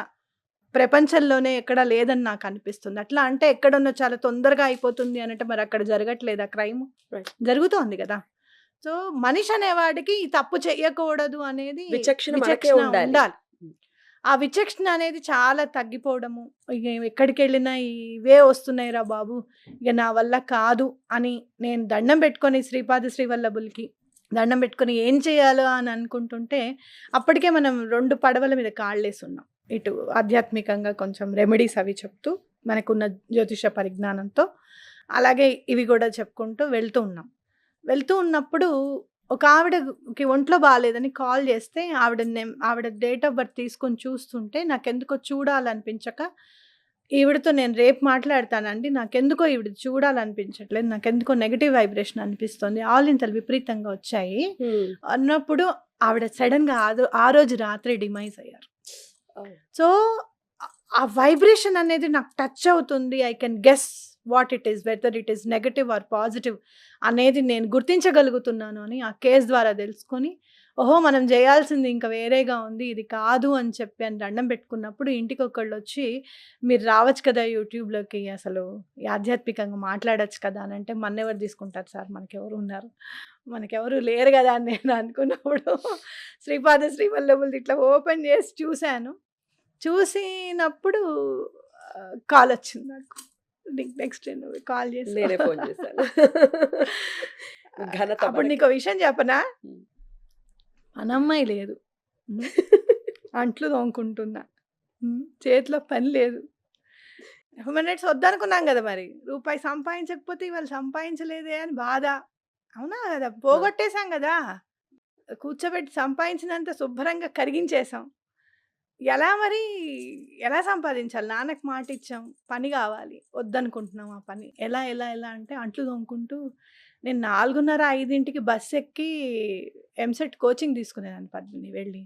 ప్రపంచంలోనే ఎక్కడా లేదని నాకనిపిస్తుంది. అట్లా అంటే ఎక్కడన్నా చాలా తొందరగా అయిపోతుంది అనంటే మరక్కడ జరగట్లేదా క్రైము? రైట్. జరుగుతోంది గదా! సో, మనిషి అనేవాడికి ఈ తప్పు చెయ్యకూడదు అనేది విచక్షణ మనకే విచక్షణ ఉండాలి. ఉండాలి. హ్మ్. ఆ విచక్షణ అనేది చాలా తగ్గిపోవడము. ఇగ ఎక్కడికెళ్ళినా ఇవే వస్తున్నాయిరా బాబు! ఇగ నా వల్ల కాదు అని నేను దండం పెట్టుకొని శ్రీపాద శ్రీవల్లభులకి దండం పెట్టుకొని ఏం చేయాలో అని అనుకుంటుంటే, అప్పటికే మనం 2 పడవల మీద కాళ్ళేసున్నాం. ఇటు ఆధ్యాత్మికంగా కొంచెం రెమెడీస్ అవి చెప్తూ, మనకున్న జ్యోతిష పరిజ్ఞానంతో, అలాగే ఇవి గూడా చెప్పుకుంటూ వెళ్తూ ఉన్నాం. వెళ్తూ ఉన్నప్పుడు ఒక ఆవిడకి ఒంట్లో బాలేదని కాల్ చేస్తే ఆవిడ డేట్ ఆఫ్ బర్త్ తీసుకొని చూస్తుంటే నాకెందుకో చూడాలనిపించక, ఈవిడతో నేను రేపు మాట్లాడతానండి. నాకెందుకో ఈవిడ చూడాలనిపించట్లేదు. నాకెందుకో నెగెటివ్ వైబ్రేషన్ అనిపిస్తుంది. ఆలింతలు విపరీతంగా వచ్చాయి హ్మ్. అన్నప్పుడు ఆవిడ సడెన్‌గా ఆ రోజు రాత్రి డిమైజ్ అయ్యారు. ఓహ్! సో, ఆ వైబ్రేషన్ అనేది నాకు టచ్ అవుతుంది. I can guess what it is. Whether it is negative or positive అనేది నేను గుర్తించగలుగుతున్నాను అని ఆ కేస్ ద్వారా తెలుసుకొని, ఓహో! మనం జేయాల్సింది ఇంక వేరేగా ఉంది. ఇది కాదు అని చెప్పి అని దండం పెట్టుకున్నప్పుడు ఇంటికొకళ్ళొచ్చి, "మీరు రావచ్చు కదా యూట్యూబ్‌లోకి అసలు ఆధ్యాత్మికంగా మాట్లాడొచ్చు కదా" అనంటే, మన్నెవరు తీసుకుంటారు సార్ మనకెవరున్నారు? మనకెవరు లేరు గదా అని నేను అనుకున్నప్పుడు శ్రీపాద శ్రీవల్లభులది ఇట్లా ఓపెన్ చేసి చూసాను. చూసినప్పుడు కాలొచ్చింది నాకు. నెక్స్ట్ డే నువ్వు కాల్ చేసావు. నేనే ఫోన్ చేశాను. ఘనత అప్పుడు మనకి. నీకో విషయం చెప్పనా? హ్మ్. పనమ్మాయి లేదు. హ్మ్. అంట్లు తోముకుంటున్నా. చేతిలో పని లేదు. హ్యూమన్ రైట్స్ వద్దనుకున్నాం కదా మరి. రూపాయి సంపాదించకపోతే ఇవాళ సంపాదించలేదే అని బాధ. అవునా కదా! పోగొట్టేసాం కదా! కూర్చోబెట్టి సంపాదించినంత శుభ్రంగా కరిగించేసాం. మరి ఎలా సంపాదించాలి? నాన్నకి మాటిచ్చాం. పని కావాలి. వద్దనుకుంటున్నాం ఆ పని. ఎలా అంటే అంట్లు తోముకుంటూ నేను 4:30, 5కి బస్ ఎక్కి ఎంసెట్ కోచింగ్ తీసుకునేదాన్ని పద్మిని వెళ్ళి.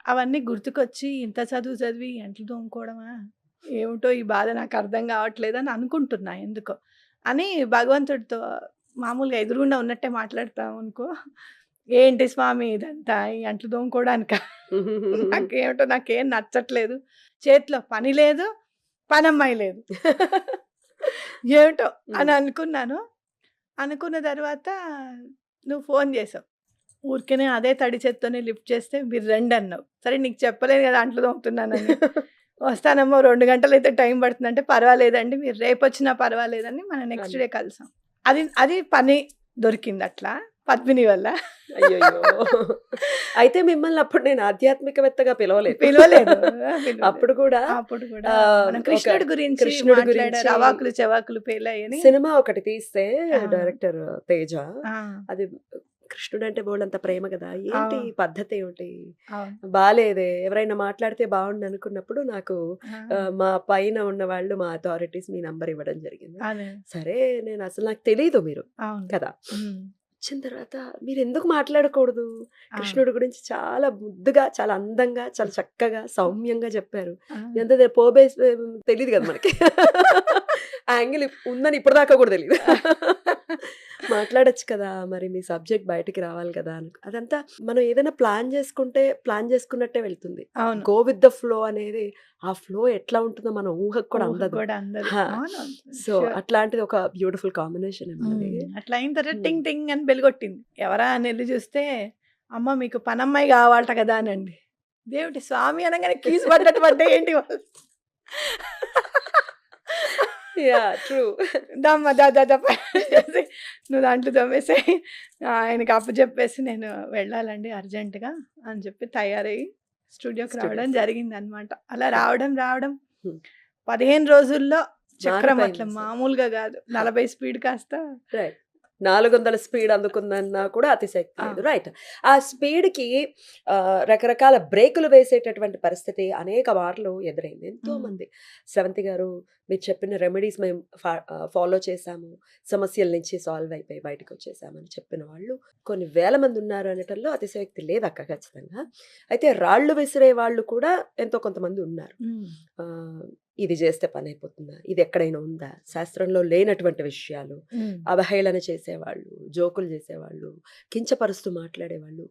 అవన్నీ గుర్తుకొచ్చి ఇంత చదువు చదివి అంట్లు తోముకోవడమా? ఏమిటో ఈ బాధ నాకు అర్థం కావట్లేదని అనుకుంటున్నా ఎందుకో. అని భగవంతుడితో మామూలుగా ఎదురుగుండా ఉన్నట్టే మాట్లాడతాం అనుకో. ఏంటి స్వామి ఇదంతా ఈ అంట్లు తోముకోవడానికా? నాకేం నచ్చట్లేదు. చేతిలో పని లేదు, పనమ్మాయి లేదు. ఏమిటో అని అనుకున్నాను. అనుకున్న తర్వాత నువ్వు ఫోన్ చేసావు. ఊరికేనే అదే తడి చేత్తోనే లిఫ్ట్ చేస్తే మీరు రండి అన్నావు. సరే నీకు చెప్పలేదు కదా అంట్లు తోముతున్నానని. వస్తానమ్మా 2 గంటలైతే టైం పడుతుందంటే పర్వాలేదండి మీరు రేపొచ్చినా పర్వాలేదని మనం నెక్స్ట్ డే కలిసాం. అది పని దొరికింది అట్లా పద్మిని వల్ల. అయ్యయ్యో! అయితే మిమ్మల్ని అప్పుడు నేను ఆధ్యాత్మికవేత్తగా పిలవలేదు. పిలవలేదు. అప్పుడు కూడా మనం కృష్ణుడి గురించి కృష్ణుడి మాట్లాడారు. గురించి అవాకులు చెవాకులు పేలాయని. సినిమా ఒకటి తీస్తే ఆ. డైరెక్టర్ తేజ ఆ, అది కృష్ణుడు అంటే బోళ్ళంత ప్రేమ కదా, ఏంటి అవును. పద్ధతి ఏమిటి అవును. బాలేదే, ఎవరైనా మాట్లాడితే బాగుండు అనుకున్నప్పుడు నాకు ఆ, మా పైన ఉన్న వాళ్ళు మా అథారిటీస్ మీ నంబర్ ఇవ్వడం జరిగింది. అదే. సరే నేను అసలు నాకు తెలీదు మీరు అవును. కదా. ఉమ్. వచ్చిన తర్వాత మీరు ఎందుకు మాట్లాడకూడదు, ఆ, కృష్ణుడి గురించి చాలా ముద్దుగా, చాలా అందంగా, చాలా చక్కగా, సౌమ్యంగా చెప్పారు. ఆ. ఎంత పోబే తెలియదు కదా మనకి. యాంగిల్ ఉందని ఇప్పటిదాకా కూడా తెలియదు. మాట్లాడొచ్చు కదా, మరి మీ సబ్జెక్ట్ బయటికి రావాలి కదా అదంతా మనం ఏదైనా ప్లాన్ చేసుకుంటే ప్లాన్ చేసుకున్నట్టే వెళ్తుంది. అవును. గో విత్ ద ఫ్లో అనేది, ఆ ఫ్లో ఎట్లా ఉంటుందో మన ఊహకు కూడా ఊహ అందదు. కూడా అందదు. హా. అవును. So Sure. అట్లాంటిది ఒక బ్యూటిఫుల్ కాంబినేషన్ మనది. అట్లా అయిన తర్వాత ఉమ్. టింగ్ టింగ్ అని బెలుగొట్టింది. ఎవరా అని వెళ్ళి చూస్తే అమ్మ మీకు పనమ్మాయి కావాలట కదా అనండి. దేవుడి స్వామి అనగానే కీసు పడ్డట్టు పడ్డా ఏంటి వాళ్ళు. Yeah true. దమ్మ దప్ప చేసి నువ్వు దాంట్లో దమ్మేసాయి ఆయనకి అప్పు చెప్పేసి నేను వెళ్ళాలండి అర్జెంటుగా అని చెప్పి తయారయ్యి స్టూడియోకి రావడం జరిగింది అనమాట. అలా రావడం Hmm. 15 రోజుల్లో చక్రం మారిపోయింది అట్లా అసలు. మామూలుగా కాదు 40 స్పీడ్ కాస్త రైట్. 400 స్పీడ్ అందుకుందన్నా కూడా అతిశక్తి లేదు. రైట్. ఆ స్పీడ్కి రకరకాల బ్రేకులు వేసేటటువంటి పరిస్థితి అనేక మార్లు ఎదురైంది. ఎంతో మంది స్రవంతి గారు మీరు చెప్పిన రెమెడీస్ మేము ఫాలో చేశాము, సమస్యల నుంచి సాల్వ్ అయిపోయి బయటకు వచ్చేసామని చెప్పిన వాళ్ళు కొన్ని వేల మంది ఉన్నారు అనటంలో అతిశయోక్తి లేదు అక్క, ఖచ్చితంగా. అయితే రాళ్ళు విసిరే వాళ్ళు కూడా ఎంతో కొంతమంది ఉన్నారు. ఆ, ఇది చేస్తే పని అయిపోతుందా, ఇది ఎక్కడైనా ఉందా, శాస్త్రంలో లేనటువంటి విషయాలు, అవహేళన చేసేవాళ్ళు, జోకులు చేసేవాళ్ళు, కించపరుస్తూ మాట్లాడేవాళ్ళు,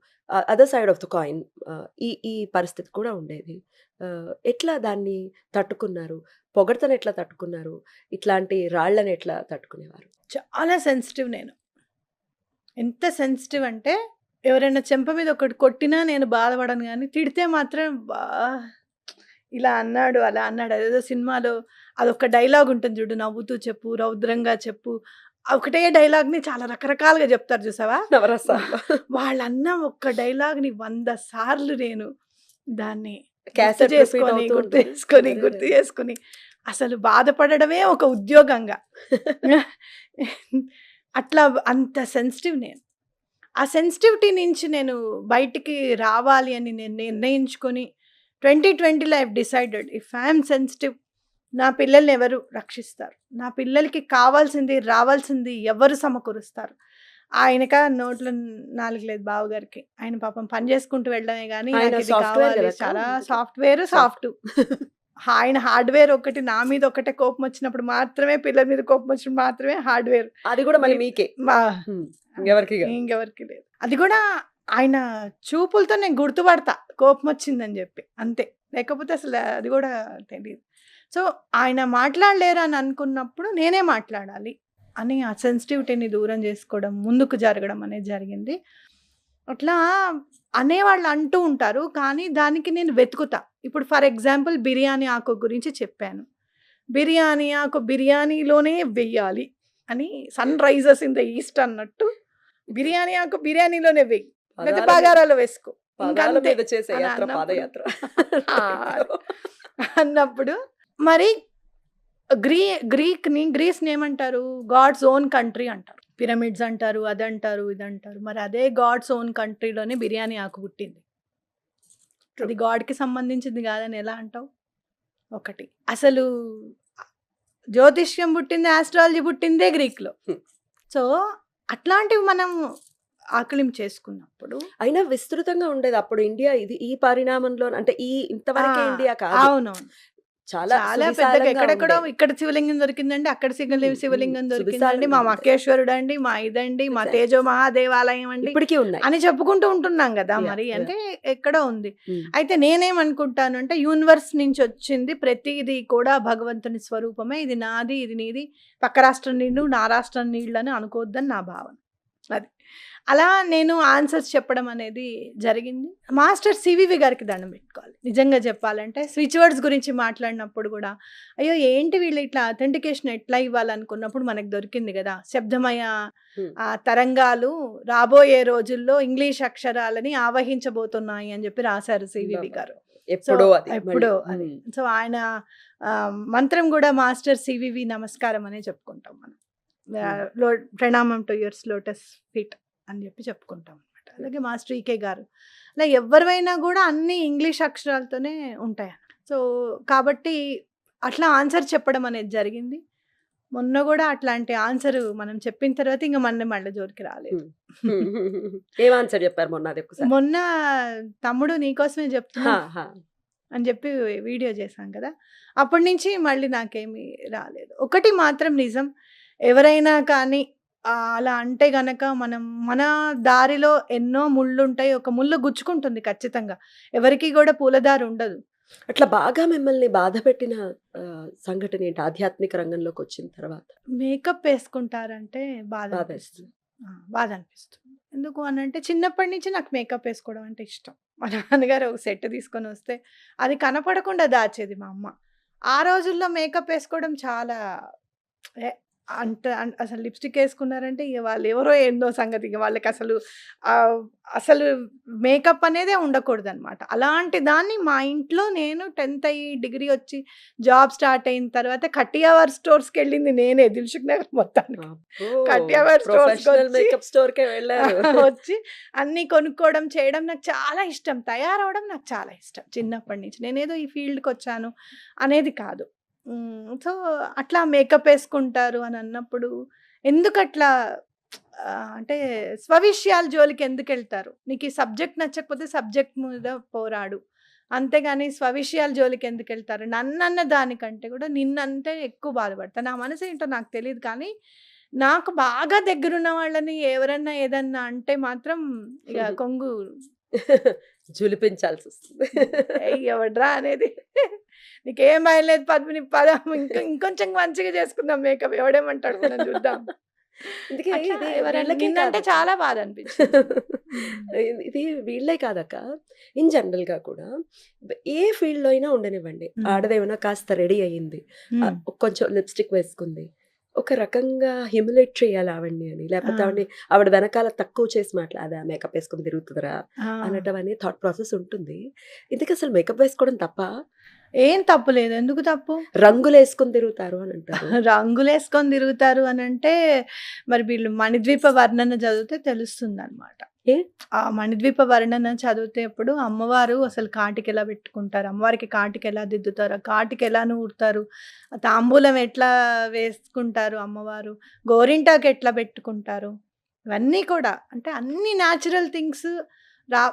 other side of the coin ఈ పరిస్థితి కూడా ఉండేది. ఎట్లా దాన్ని తట్టుకున్నారు, పొగడ్తను ఎట్లా తట్టుకున్నారు, ఇట్లాంటి రాళ్ళని ఎట్లా తట్టుకునేవారు? చాలా సెన్సిటివ్ నేను. ఎంత సెన్సిటివ్ అంటే ఎవరైనా చెంప మీద ఒకటి కొట్టినా నేను బాధపడను కానీ తిడితే మాత్రం ఇలా అన్నాడు అలా అన్నాడు. అదేదో సినిమాలో అదొక డైలాగ్ ఉంటుంది చూడు, నవ్వుతూ చెప్పు రౌద్రంగా చెప్పు, ఒకటే డైలాగ్ని చాలా రకరకాలుగా చెప్తారు చూసావా నవరసాలు వాళ్ళన్న ఒక్క డైలాగ్ని 100 సార్లు నేను దాన్ని Cassette repeat అవుతూ ఉంటుంది. గుర్తు చేసుకొని అసలు బాధపడడమే ఒక ఉద్యోగంగా అట్లా అంత సెన్సిటివ్ నేను. ఆ సెన్సిటివిటీ నుంచి నేను బయటికి రావాలి అని నేను నిర్ణయించుకొని 2020లో I decided if I'm sensitive నా పిల్లల్ని ఎవరు రక్షిస్తారు, నా పిల్లలకి కావాల్సింది రావాల్సింది ఎవరు సమకూరుస్తారు. ఆయనక నోట్లో 4 లేదు బావగారికి, ఆయన పాపం పని చేసుకుంటూ వెళ్ళడమే కానీ ఆయన నాకు ఇది software కావాలి, కదా అక్క? చాలా సాఫ్ట్వేర్ సాఫ్ట్. ఆయన హార్డ్వేర్ ఒకటి, నా మీద ఒకటే కోపం వచ్చినప్పుడు మాత్రమే, పిల్లల మీద కోపం వచ్చినప్పుడు మాత్రమే హార్డ్వేర్, అది కూడా మళ్ళీ మీకే, ఎవరికి ఇంకెవరికి లేదు. అది కూడా ఆయన చూపులతో నేను గుర్తుపడతా కోపం వచ్చిందని చెప్పి, అంతే. లేకపోతే అసలు అది కూడా తెలియదు. సో ఆయన మాట్లాడలేరు అని అనుకున్నప్పుడు నేనే మాట్లాడాలి అని ఆ సెన్సిటివిటీని దూరం చేసుకోవడం, ముందుకు జరగడం అనేది జరిగింది. అట్లా అనేవాళ్ళు అంటూ ఉంటారు కానీ దానికి నేను వెతుకుతా. ఇప్పుడు ఫర్ ఎగ్జాంపుల్ బిర్యానీ ఆకు గురించి చెప్పాను. బిర్యానీ ఆకు బిర్యానీలోనే వెయ్యాలి అని, Sunrisers in the east అన్నట్టు బిర్యానీ ఆకు బిర్యానీలోనే వెయ్యి, లేకపోతే బగారాలో వేసుకో, పదాల మీద చేసే అని యాత్ర అన్నప్పుడు- పాదయాత్ర. అన్నప్పుడు మరి గ్రీస్‌ని ఏమంటారు? గాడ్స్ ఓన్ కంట్రీ అంటారు. పిరమిడ్స్ అంటారు, అదంటారు, ఇదంటారు. మరి అదే గాడ్స్ ఓన్ కంట్రీలోనే బిర్యానీ ఆకు పుట్టింది. అది గాడ్‌కి సంబంధించింది కాదని ఎలా అంటావు? ఒకటి. అసలు జ్యోతిష్యం పుట్టింది, ఆస్ట్రాలజీ పుట్టిందే గ్రీక్‌లో. హ్మ్. సో, అట్లాంటివి మనం ఆకలింపు చేసుకున్నప్పుడు అయినా విస్తృతంగా ఉండేది. అప్పుడు ఇండియా ఈ పరిణామంలో అంటే ఇంతవరకే ఆ! ఇండియా కాదు. అవునవును. చాలా చాలా పెద్దగా సువిశాలంగా ఎక్కడెక్కడో ఉండేది. ఇక్కడ శివలింగం దొరికిందండి, అక్కడ శివలింగం దొరికిందండి, సువిశాలంగా మా ఉండేది. మక్కేశ్వరుడండి, మా ఇదండి, మా ఎగ్జాక్ట్‌లీ. తేజో మహాదేవాలయం అండి ఇప్పటికీ ఉన్నాయి. అని చెప్పుకుంటూ ఉంటున్నాం గదా! యాహ్! మరి. యాహ్! అంటే ఎక్కడో ఉంది. హ్మ్. అయితే నేనేమనుకుంటాను అంటే యూనివర్స్ నుంచి వచ్చింది ప్రతీది కూడా భగవంతుని స్వరూపమే. ఇది నాది, ఇది నీది, పక్క రాష్ట్రం నీళ్ళు, నా రాష్ట్రం నీళ్ళు అని అనుకోవద్దని నా భావన. అది. అలా నేను ఆన్సర్స్ చెప్పడం అనేది జరిగింది. మాస్టర్ సివివి గారికి దండం పెట్టుకోవాలి. నిజంగా చెప్పాలంటే స్విచ్ వర్డ్స్ గురించి మాట్లాడినప్పుడు గూడా, అయ్యో! ఏంటి వీళ్ళు ఇట్లా అథెంటికేషన్ ఎట్లా ఇవ్వాలనుకున్నప్పుడు మనకు దొరికింది గదా! శబ్దమయ హ్మ్. తరంగాలు రాబోయే రోజుల్లో ఇంగ్లీష్ అక్షరాలని ఆవహించబోతున్నాయి అని చెప్పి రాశారు సివివి గారు. సో, ఎప్పుడో అది ఎప్పుడో మళ్ళీ. అది. హ్మ్. సో, ఆయన మంత్రం గూడా మాస్టర్ సివివి నమస్కారం అనే చెప్పుకుంటాం మనం. హ్మ్. ప్రణామం టు యువర్స్ లోటస్ ఫీట్ అని చెప్పి చెప్పుకుంటాం అనమాట. అలాగే మాస్టర్ ఈకే గారు. అలా ఎవరివైనా కూడా అన్ని ఇంగ్లీష్ అక్షరాలతోనే ఉంటాయి. సో, కాబట్టి అట్లా ఆన్సర్ చెప్పడం అనేది జరిగింది. మొన్న కూడా అట్లాంటి ఆన్సర్ మనం చెప్పిన తర్వాత ఇంక మళ్ళీ జోలికి రాలేదు. ఏం ఆన్సర్ చెప్పారు మొన్న అది ఒక్కసారి? మొన్న తమ్ముడు నీకోసమే చెప్తున్నా హా, హా. అని చెప్పి వీడియో చేశాం కదా! అప్పటి నుంచి మళ్ళీ నాకేమీ రాలేదు. ఒకటి మాత్రం నిజం, ఎవరైనా కానీ అలా అంటే గనక మన దారిలో ఎన్నో ముళ్ళుంటాయి. ఒక ముల్లు గుచ్చుకుంటుంది ఖచ్చితంగా. ఎవరికీ గూడా పూలదారి ఉండదు. అట్లా బాగా మిమ్మల్ని బాధపెట్టిన సంఘటన ఏంటి ఆధ్యాత్మిక రంగంలోకి వచ్చిన తర్వాత? మేకప్ ఏసుకుంటారంటే బాధ బాధేస్తుంది. అనిపిస్తుంది. బాధ అనిపిస్తుంది. ఎందుకు అనంటే చిన్నప్పటి నుంచి నాకు మేకప్ ఏసుకోవడం అంటే ఇష్టం. మా నాన్నగారు ఒక సెట్ తీసుకొనొస్తే అది కనపడకుండా దాచేది మా అమ్మ. ఆ రోజుల్లో మేకప్ ఏసుకోవడం చాలా ఎ అసలు లిప్‌స్టిక్ ఏసుకున్నారంటే ఇగ వాళ్ళెవరో ఏందో సంగతి. ఇగ వాళ్ళకసలు అసలు మేకప్ అనేదే ఉండకూడదనమాట. అలాంటి దాన్ని మా ఇంట్లో నేను 10థ్ అయ్యి, డిగ్రీ వచ్చి, జాబ్ స్టార్ట్ అయిన తర్వాత కటియావార్ స్టోర్స్‌కెళ్ళింది నేనే దిల్‌సుఖ్ నగర్ మొత్తానికి. అబ్బో! కటియావార్ ప్రొఫెషనల్ స్టోర్స్‌కొచ్చి మేకప్ స్టోర్‌కే వెళ్లారు. వచ్చి అన్నీ కొనుక్కోవడం, చేయడం నాకు చాలా ఇష్టం. తయారవ్వడం నాకు చాలా ఇష్టం చిన్నప్పటి నుంచి. నేనేదో ఈ ఫీల్డ్‌కొచ్చాను అనేది కాదు. సో, అట్లా మేకప్ ఏసుకుంటారు అని అన్నప్పుడు ఎందుకట్లా అంటే స్వవిషయాల జోలికి ఎందుకెళ్తారు? నీకు ఈ సబ్జెక్ట్ నచ్చకపోతే సబ్జెక్ట్ మీద పోరాడు. అంతేగాని స్వవిషయాల జోలికి ఎందుకెళ్తారు? నన్నన్న దానికంటే కూడా నిన్నంటే ఎక్కువ బాధపడతా. నా మనసేంటో నాకు తెలీదు కానీ, నాకు బాగా దగ్గరున్న వాళ్ళని ఎవరన్నా ఏదన్నా అంటే మాత్రం ఇగ కొంగు జులిపించాల్సొస్తుంది. ఏయ్! ఎవడ్రా అనేది. నీకేం భయం లేదు పద్మిని పద ఇంకొంచెం మంచిగా చేసుకుందాం మేకప్. ఎవడేమంటాడు మనం చూద్దాం. అందుకే అట్లా ఇది ఎవరైనా వీళ్ళకే నిన్నంటే కాదక్క. చాలా బాధ అనిపించింది. ఇది వీళ్ళే కాదక్క. ఇన్ జనరల్‌గా కూడా ఏ ఫీల్డ్‌లో అయినా ఉండనివ్వండి. ఆడదేమైనా కాస్త రెడీ అయ్యింది. కొంచెం లిప్‌స్టిక్ వేసుకుంది. ఒక రకంగా హ్యూమిలేట్ చేయాలి ఆవిడని అని. లేకపోతే ఆవిడ వెనకాల తక్కువ చేసి మాట్లాడా మేకప్ వేసుకొని తిరుగుతుందిరా అనటం అనే థాట్ ప్రాసెస్ ఉంటుంది. ఇంతకసలు మేకప్ వేసుకోవడం తప్పా? ఏం తప్పు లేదు. ఎందుకు తప్పు? రంగులేసుకొని తిరుగుతారు అని అంటారు. రంగులేసుకొని తిరుగుతారు అనంటే మరి వీళ్ళు మణిద్వీప వర్ణన చదివితే తెలుస్తుందనమాట. ఏ? ఆ మణిద్వీప వర్ణన చదివితేప్పుడు అమ్మవారు అసలు కాటికెలా పెట్టుకుంటారు, అమ్మవారికి కాటికెలా దిద్దుతారు, ఆ కాటికెలా నూరుతారు, ఆ తాంబూలం ఎట్లా వేసుకుంటారు అమ్మవారు, గోరింటాకు ఎట్లా పెట్టుకుంటారు, ఇవన్నీ కూడా అంటే అన్ని న్యాచురల్ థింగ్స్ రా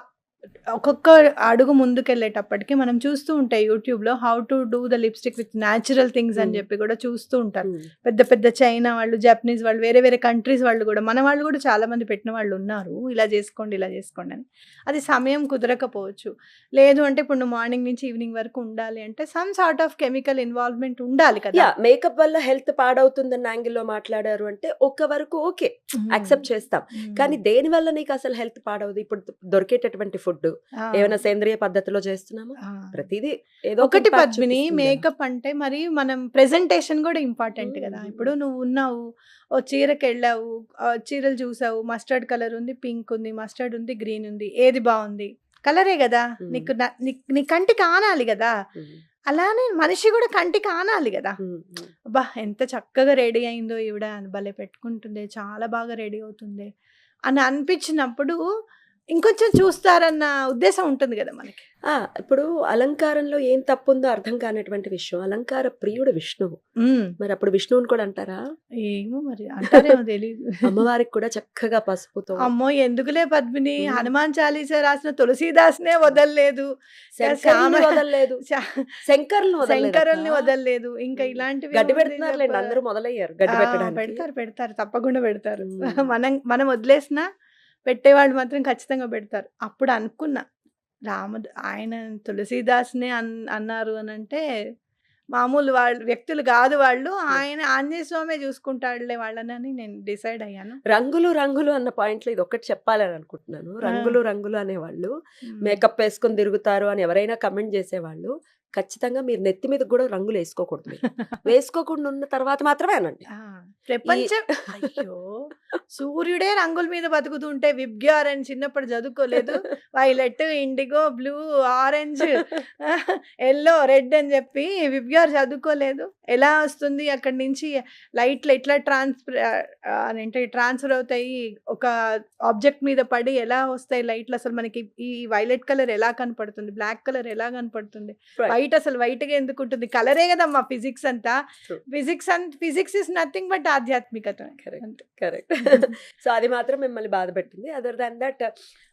ఒక్కొక్క అడుగు ముందుకెళ్ళేటప్పటికి మనం చూస్తూ ఉంటాయి యూట్యూబ్‌లో how to do the lipstick with natural things అని చెప్పి కూడా చూస్తూ ఉంటారు. పెద్ద పెద్ద చైనా వాళ్ళు, జపనీస్ వాళ్ళు, వేరే వేరే కంట్రీస్ వాళ్ళు కూడా, మన వాళ్ళు కూడా చాలా మంది పెట్టిన వాళ్ళు ఉన్నారు. ఇలా చేసుకోండి, ఇలా చేసుకోండి అని. అది సమయం కుదరకపోవచ్చు. లేదు అంటే ఇప్పుడు నువ్వు మార్నింగ్ నుంచి ఈవినింగ్ వరకు ఉండాలి అంటే some sort of chemical involvement ఉండాలి కదా! యాహ్! మేకప్ వల్ల హెల్త్ పాడవుతుందన్న యాంగిల్‌లో మాట్లాడారు అంటే ఒక వరకు ఓకే. యాక్సెప్ట్ చేస్తాం. కానీ దేని వల్ల నీకు అసలు హెల్త్ పాడవదు? ఇప్పుడు దొరికేటటువంటి ఫుడ్ ఏమైనా సేంద్రియ పద్ధతిలో చేస్తున్నామా? ప్రతిదీ ఏదో ఒకటి పద్మిని మేకప్ అంటే మరి మనం ప్రెజెంటేషన్ కూడా ఇంపార్టెంట్ కదా. ఇప్పుడు నువ్వు ఉన్నావు, ఓ చీరకెళ్ళావు, చీరలు చూసావు, మస్టర్డ్ కలర్ ఉంది, పింక్ ఉంది, మస్టర్డ్ ఉంది, గ్రీన్ ఉంది, ఏది బాగుంది? కలరే కదా. నీకు నీ కంటికి ఆనాలి కదా. అలానే మనిషి కూడా కంటికి ఆనాలి కదా. అబ్బా! ఎంత చక్కగా రెడీ అయిందో ఈవిడ, భలే పెట్టుకుంటుందే, చాలా బాగా రెడీ అవుతుందే అని అనిపించినప్పుడు ఇంకొంచెం చూస్తారన్న ఉద్దేశం ఉంటుంది కదా మనకి. ఇప్పుడు అలంకారంలో ఏం తప్పుందో అర్థం కానటువంటి విషయం. అలంకార ప్రియుడు విష్ణువు. మరి అప్పుడు విష్ణువుని కూడా అంటారా? ఏమో మరి అంటారేమో తెలీదు. అమ్మవారికి కూడా చక్కగా పసుపుతో అమ్మో ఎందుకులే పద్మిని, హనుమాన్ చాలీసా రాసిన తులసీదాస్నే వదలలేదు, శంకరుల్ని వదలలేదు, శంకరుల్ని వదలలేదు. ఇంకా ఇలాంటివి గడ్డి పెడుతున్నారులేండి, అందరూ మొదలయ్యారు గడ్డి పెట్టడానికి. పెడతారు తప్పకుండా పెడతారు. మనం వదిలేసినా పెట్టేవాళ్ళు మాత్రం ఖచ్చితంగా పెడతారు. అప్పుడు అనుకున్నా, రాముడు ఆయన తులసీదాస్నే అన్నారు అని అంటే మామూలు వాళ్ళు వ్యక్తులు కాదు వాళ్ళు, ఆయన ఆంజనేయ స్వామి చూసుకుంటాడులే వాళ్ళని నేను డిసైడ్ అయ్యాను. రంగులు రంగులు అన్న పాయింట్లో ఇది ఒకటి చెప్పాలని అనుకుంటున్నాను. రంగులు రంగులు అనేవాళ్ళు మేకప్ వేసుకొని తిరుగుతారు అని ఎవరైనా కమెంట్ చేసేవాళ్ళు, ఖచ్చితంగా మీరు నెత్తి మీద కూడా రంగులు వేసుకోకూడదు. వేసుకోకుండా ఉన్న తర్వాత మాత్రమే అనండి. ప్రపంచం అయ్యో సూర్యుడే రంగుల మీద బతుకుతుంటే విబ్గ్యార్ అని చిన్నప్పుడు చదువుకోలేదు? Violet, IndiGo, blue, orange, yellow, red అని చెప్పి విబ్గ్యార్ చదువుకోలేదు? ఎలా వస్తుంది అక్కడి నుంచి లైట్లు ఎట్లా ట్రాన్స్ఫర్ అవుతాయి, ఒక ఆబ్జెక్ట్ మీద పడి ఎలా వస్తాయి లైట్లు, అసలు మనకి ఈ వైలెట్ కలర్ ఎలా కనపడుతుంది, బ్లాక్ కలర్ ఎలా కనపడుతుంది, వైట్ అసలు వైట్ గా ఎందుకు ఉంటుంది, కలరే కదమ్మా ఫిజిక్స్ అంతా. ఫిజిక్స్ ఇస్ నథింగ్ బట్ ఆధ్యాత్మికత. కరెక్ట్. సో అది మాత్రం మిమ్మల్ని బాధ పెట్టింది. అదర్ దాన్ దట్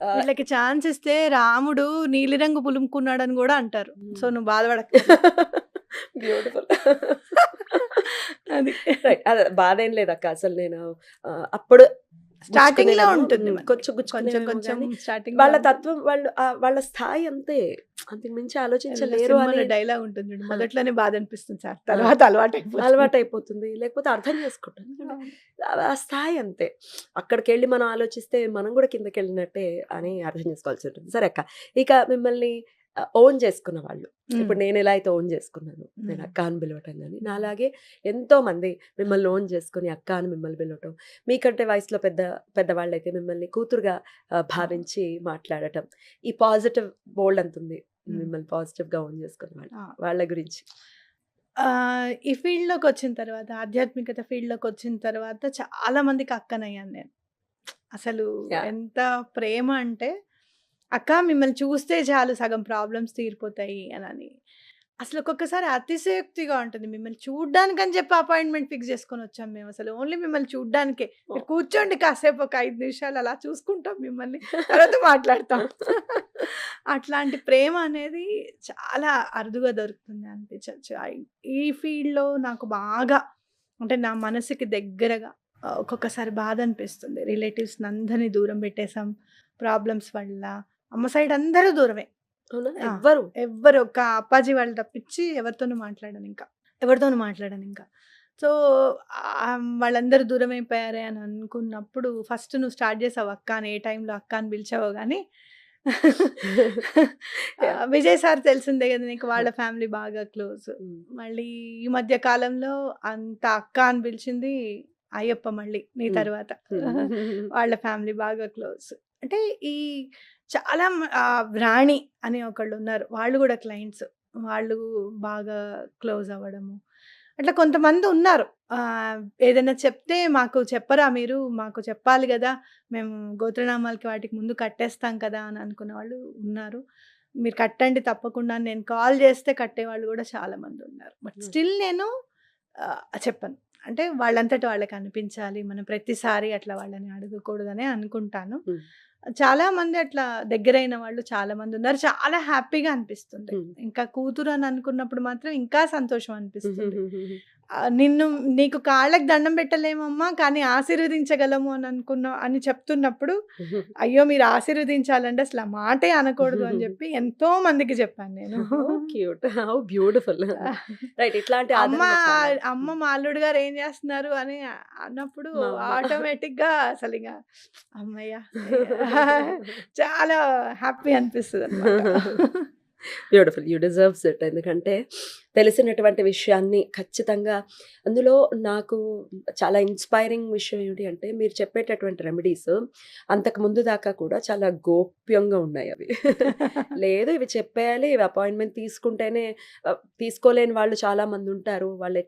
వీళ్ళకి ఛాన్స్ ఇస్తే రాముడు నీలిరంగు పులుముకున్నాడని కూడా అంటారు. సో నువ్వు బాధపడక. బ్యూటిఫుల్. అది రైట్. అదే బాధ ఏం లేదు అక్క. అసలు నేను అప్పుడు స్టార్టింగ్ లో ఉంటుంది కొంచెం స్టార్టింగ్ వాళ్ళ తత్వం, వాళ్ళ స్థాయి అంతే, అంతకు మించి ఆలోచించలేరు అనే డైలాగ్ ఉంటుంది. మొదట్లోనే బాధ అనిపిస్తుంది సార్, తర్వాత అలవాటు అయిపోతుంది, లేకపోతే అర్థం చేసుకుంటాను. ఆ స్థాయి అంతే. అక్కడికి వెళ్ళి మనం ఆలోచిస్తే మనం కూడా కిందకి వెళ్ళినట్టే అని అర్థం చేసుకోవాల్సి ఉంటుంది. సరే అక్క, ఇక మిమ్మల్ని ఓన్ చేసుకున్న వాళ్ళు, ఇప్పుడు నేను ఎలా అయితే ఓన్ చేసుకున్నాను, నేను అక్క అని పిలవటం, కానీ నాలాగే ఎంతో మంది మిమ్మల్ని ఓన్ చేసుకుని అక్క అని మిమ్మల్ని పిలవటం, మీకంటే వయసులో పెద్దవాళ్ళు అయితే మిమ్మల్ని కూతురుగా భావించి మాట్లాడటం, ఈ పాజిటివ్ బోల్డ్ అంతుంది మిమ్మల్ని పాజిటివ్ గా ఓన్ చేసుకున్న వాళ్ళ గురించి. ఈ ఫీల్డ్ లోకి వచ్చిన తర్వాత, ఆధ్యాత్మికత ఫీల్డ్ లోకి వచ్చిన తర్వాత చాలా మందికి అక్కనయ్యాను నేను. అసలు ఎంత ప్రేమ అంటే, అక్క మిమ్మల్ని చూస్తే చాలు సగం ప్రాబ్లమ్స్ తీరిపోతాయి అని. అసలు ఒక్కొక్కసారి అతిశయోక్తిగా ఉంటుంది. మిమ్మల్ని చూడ్డానికని చెప్పి అపాయింట్మెంట్ ఫిక్స్ చేసుకొని వచ్చాం మేము. అసలు ఓన్లీ మిమ్మల్ని చూడ్డానికే. మీరు కూర్చోండి కాసేపు, ఒక 5 నిమిషాలు అలా చూసుకుంటాం మిమ్మల్ని, తర్వాత మాట్లాడతాం. అట్లాంటి ప్రేమ అనేది చాలా అరుదుగా దొరుకుతుంది అనిపించచ్చు. ఈ ఫీల్డ్లో నాకు బాగా అంటే నా మనసుకి దగ్గరగా ఒక్కొక్కసారి బాధ అనిపిస్తుంది. రిలేటివ్స్ని అందరినీ దూరం పెట్టేసాం ప్రాబ్లమ్స్ వల్ల. అమ్మ సైడ్ అందరూ దూరమే, ఎవ్వరు ఒక అప్పాజీ వాళ్ళు తప్పించి ఎవరితోనూ మాట్లాడను ఇంకా. సో వాళ్ళందరూ దూరం అయిపోయారే అని అనుకున్నప్పుడు, ఫస్ట్ నువ్వు స్టార్ట్ చేసావు అక్క అని, ఏ టైంలో అక్క అని పిలిచావో కానీ విజయ్ సార్ తెలిసిందే కదా నీకు, వాళ్ళ ఫ్యామిలీ బాగా క్లోజ్. మళ్ళీ ఈ మధ్య కాలంలో అంత అక్క అని పిలిచింది అయ్యప్ప మళ్ళీ నీ తర్వాత, వాళ్ళ ఫ్యామిలీ బాగా క్లోజ్. అంటే ఈ చాలా రాణి అని ఒకళ్ళు ఉన్నారు, వాళ్ళు కూడా క్లయింట్స్, వాళ్ళు బాగా క్లోజ్ అవ్వడము. అట్లా కొంతమంది ఉన్నారు, ఏదైనా చెప్తే మాకు చెప్పరా మీరు, మాకు చెప్పాలి కదా, మేము గోత్రనామాలకి వాటికి ముందు కట్టేస్తాం కదా అని అనుకున్న వాళ్ళు ఉన్నారు. మీరు కట్టండి తప్పకుండా, నేను కాల్ చేస్తే కట్టేవాళ్ళు కూడా చాలామంది ఉన్నారు. బట్ స్టిల్ నేను చెప్పను. అంటే వాళ్ళంతటి వాళ్ళకి అనిపించాలి, మనం ప్రతిసారి అట్లా వాళ్ళని అడగకూడదనే అనుకుంటాను. చాలా మంది అట్లా దగ్గరైన వాళ్ళు చాలా మంది ఉన్నారు, చాలా హ్యాపీగా అనిపిస్తుంది. ఇంకా కూతురు అని అనుకున్నప్పుడు మాత్రం ఇంకా సంతోషం అనిపిస్తుంది. నీకు కాళ్ళకి దండం పెట్టలేమమ్మా, కానీ ఆశీర్వదించగలము అని చెప్తున్నప్పుడు, అయ్యో మీరు ఆశీర్వదించాలంటే అసలు ఆ మాటే అనకూడదు అని చెప్పి ఎంతో మందికి చెప్పాను నేను. బ్యూటిఫుల్. ఇట్లాంటి అమ్మ మా అల్లుడు గారు ఏం చేస్తున్నారు అని అన్నప్పుడు ఆటోమేటిక్ గా అసలు ఇంకా అమ్మయ్య చాలా హ్యాపీ అనిపిస్తుంది అన్నమాట. బ్యూటిఫుల్. You deserves it. ఎందుకంటే తెలిసినటువంటి విషయాన్ని ఖచ్చితంగా అందులో నాకు చాలా ఇన్స్పైరింగ్ విషయం ఏంటి అంటే మీరు చెప్పేటటువంటి రెమెడీస్ అంతకు ముందు దాకా కూడా చాలా గోప్యంగా ఉన్నాయి అవి. లేదు ఇవి చెప్పేయాలి, ఇవి అపాయింట్మెంట్ తీసుకుంటేనే తీసుకోలేని వాళ్ళు చాలా మంది ఉంటారు. వాళ్ళు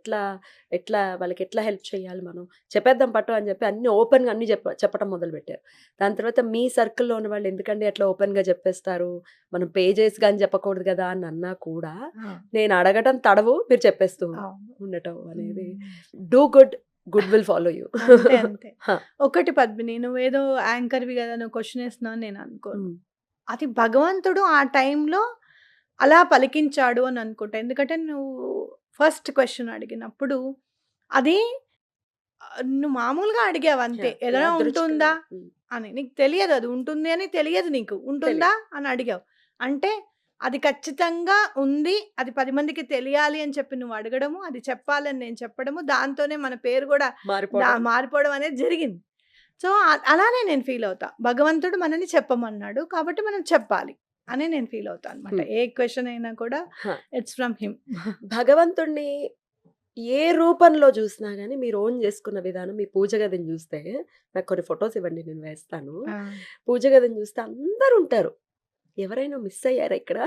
వాళ్ళకి ఎట్లా హెల్ప్ చేయాలి, మనం చెప్పేద్దాం పట్టు అని చెప్పి అన్ని ఓపెన్గా అన్ని చెప్పడం మొదలుపెట్టారు. దాని తర్వాత మీ సర్కిల్లో ఉన్న వాళ్ళు ఎందుకండి అట్లా ఓపెన్గా చెప్పేస్తారు, మనం పే చేసి కానీ చెప్పకూడదు కదా అని అన్నా కూడా నేను అడగటం తడవు, మీరు చెప్పేస్తూ ఉండటం అనేది do good will follow you. అంతే అంతే. ఒకటి పద్మిని, నువ్వేదో యాంకర్వి కదా, నువ్వు క్వశ్చన్ వేస్తున్నావు నేను అనుకోను. అది భగవంతుడు ఆ టైంలో అలా పలికించాడు అని అనుకుంటా. ఎందుకంటే నువ్వు ఫస్ట్ క్వశ్చన్ అడిగినప్పుడు అది నువ్వు మామూలుగా అడిగావు అంతే, ఏదైనా ఉంటుందా అని. నీకు తెలియదు అది ఉంటుంది అని తెలియదు, నీకు ఉంటుందా అని అడిగావు. అంటే అది ఖచ్చితంగా ఉంది, అది 10 మందికి తెలియాలి అని చెప్పి నువ్వు అడగడము, అది చెప్పాలని నేను చెప్పడము, దాంతోనే మన పేరు కూడా మారిపోవడం అనేది జరిగింది. సో అలానే నేను ఫీల్ అవుతా. భగవంతుడు మనని చెప్పమన్నాడు కాబట్టి మనం చెప్పాలి అని నేను ఫీల్ అవుతా అనమాట. ఏ క్వశ్చన్ అయినా కూడా ఇట్స్ ఫ్రమ్ హిమ్. భగవంతుడిని ఏ రూపంలో చూసినా గానీ మీరు ఓన్ చేసుకున్న విధానం, మీ పూజ గదిని చూస్తే, నాకు కొన్ని ఫొటోస్ ఇవ్వండి నేను వేస్తాను. పూజ గదిని చూస్తే అందరూ ఉంటారు. ఎవరైనా మిస్ అయ్యారా ఇక్కడ?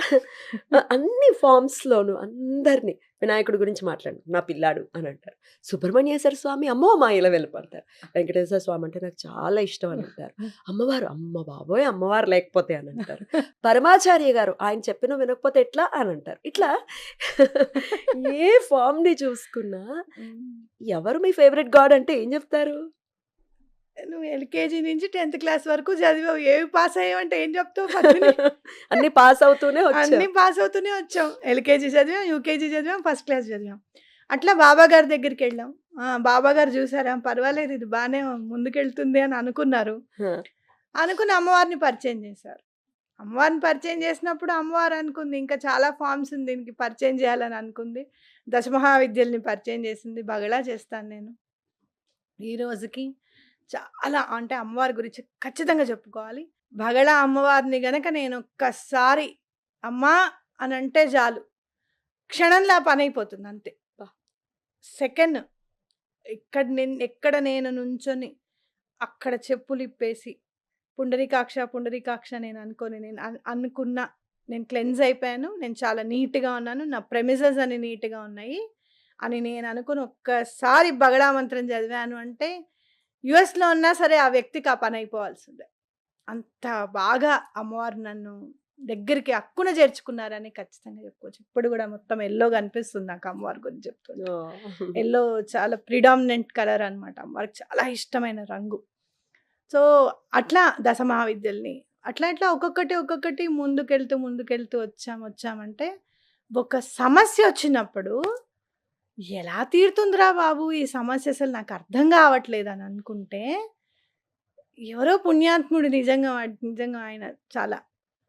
అన్ని ఫామ్స్‌లోను అందరిని. వినాయకుడి గురించి మాట్లాడు, నా పిల్లాడు అని అంటారు. సుబ్రహ్మణ్యేశ్వర స్వామి అమ్మో మా ఇలా వెళ్ళిపోతారు. వెంకటేశ్వర స్వామి అంటే నాకు చాలా ఇష్టం అని అంటారు. అమ్మవారు అమ్మ బాబోయ్ అమ్మవారు లేకపోతే అని అంటారు. పరమాచార్య గారు ఆయన చెప్పిన వినకపోతే ఎట్లా అని అంటారు. ఇట్లా ఏ ఫామ్‌ని చూసుకున్నా ఎవరు మీ ఫేవరెట్ గాడ్ అంటే ఏం చెప్తారు? నువ్వు ఎల్కేజీ నుంచి 10th క్లాస్ వరకు చదివావు, ఏవి పాస్ అయ్యావంటే ఏం చెప్తావు? అన్ని పాస్ అవుతూనే అన్ని పాస్ అవుతూనే వచ్చాం. ఎల్కేజీ చదివాం, యూకేజీ చదివాం, ఫస్ట్ క్లాస్ చదివాం. అట్లా బాబా గారి దగ్గరికి వెళ్ళాం. బాబా గారు చూసారా, పర్వాలేదు ఇది బాగానే ముందుకెళ్తుంది అని అనుకున్నారు. అనుకుని అమ్మవారిని పరిచయం చేశారు. అమ్మవారిని పరిచయం చేసినప్పుడు అమ్మవారు అనుకుంది ఇంకా చాలా ఫామ్స్ ఉంది దీనికి పరిచయం చేయాలని అనుకుంది. దశమహావిద్యల్ని పరిచయం చేసింది. బగళా చేస్తాను నేను ఈ రోజుకి. చాలా అంటే అమ్మవారి గురించి ఖచ్చితంగా చెప్పుకోవాలి. బగళా అమ్మవారిని గనక నేను ఒక్కసారి అమ్మా అని అంటే చాలు, క్షణంలో పని అయిపోతుంది అంతే. సెకండ్ ఎక్కడ నేను నుంచొని అక్కడ చెప్పులు ఇప్పేసి పుండరీకాక్ష నేను అనుకున్నా, నేను క్లెన్స్ అయిపోయాను, నేను చాలా నీట్గా ఉన్నాను, నా ప్రెమిసెస్ అని నీట్గా ఉన్నాయి అని నేను అనుకుని ఒక్కసారి బగళా మంత్రం చదివాను అంటే యుఎస్లో ఉన్నా సరే ఆ వ్యక్తికి ఆ పని అయిపోవాల్సిందే. అంత బాగా అమ్మవారు నన్ను దగ్గరికి అక్కున చేర్చుకున్నారని ఖచ్చితంగా చెప్పుకోవచ్చు. ఇప్పుడు కూడా మొత్తం ఎల్లో కనిపిస్తుంది నాకు అమ్మవారి గురించి చెప్తుంది. ఎల్లో చాలా ప్రిడామినెంట్ కలర్ అనమాట, అమ్మవారికి చాలా ఇష్టమైన రంగు. సో అట్లా దశమహావిద్యల్ని అట్లా ఒక్కొక్కటి ముందుకెళ్తూ వచ్చామంటే ఒక సమస్య వచ్చినప్పుడు ఎలా తీరుతుందిరా బాబు ఈ సమస్య, అసలు నాకు అర్థం కావట్లేదు అని అనుకుంటే ఎవరో పుణ్యాత్ముడు నిజంగా ఆయన చాలా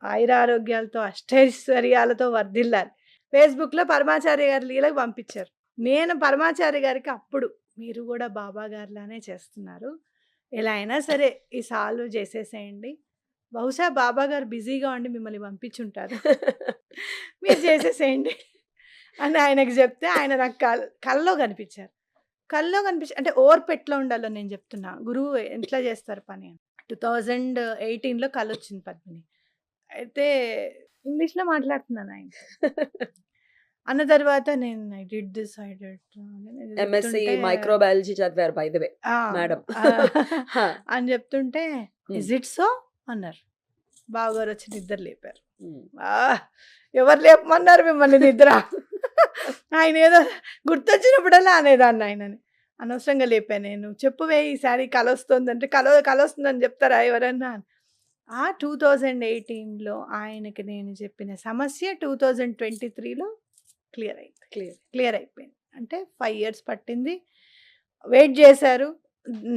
ఆయురారోగ్యాలతో అష్టైశ్వర్యాలతో వర్ధిల్లాలి. ఫేస్బుక్లో పరమాచార్య గారి లీలకు పంపించారు. నేను పరమాచార్య గారికి అప్పుడు మీరు కూడా బాబా గారిలానే చేస్తున్నారు, ఎలా అయినా సరే ఈ సాల్వ్ చేసేసేయండి, బహుశా బాబా గారు బిజీగా ఉండి మిమ్మల్ని పంపించుంటారు, మీరు చేసేసేయండి అని ఆయనకు చెప్తే ఆయన నాకు కల్లో కనిపించారు. అంటే ఓర్పెట్లో ఉండాలో నేను చెప్తున్నా, గురువు ఎట్లా చేస్తారు పని అని. 2018లో కళ్ళు వచ్చింది పద్మిని. అయితే ఇంగ్లీష్లో మాట్లాడుతున్నాను ఆయన అన్న తర్వాత నేను I did this MSc microbiology చదివారు బై ది వే మేడం అని చెప్తుంటే ఇజ్ ఇట్ సో అన్నారు. బావగారు వచ్చి నిద్ర లేపారు. ఎవరు లేపమన్నారు మిమ్మల్ని నిద్ర? ఆయన ఏదో గుర్తొచ్చినప్పుడల్లా అనేదాన్ని ఆయనని. అనవసరంగా లేపాను నేను. చెప్పువే ఈసారి కల వస్తుంది అంటే కల వస్తుందని చెప్తారా ఎవరన్నా? ఆ 2018లో ఆయనకి నేను చెప్పిన సమస్య 2023లో క్లియర్ అయిపోయింది. అంటే 5 years పట్టింది. వెయిట్ చేశారు.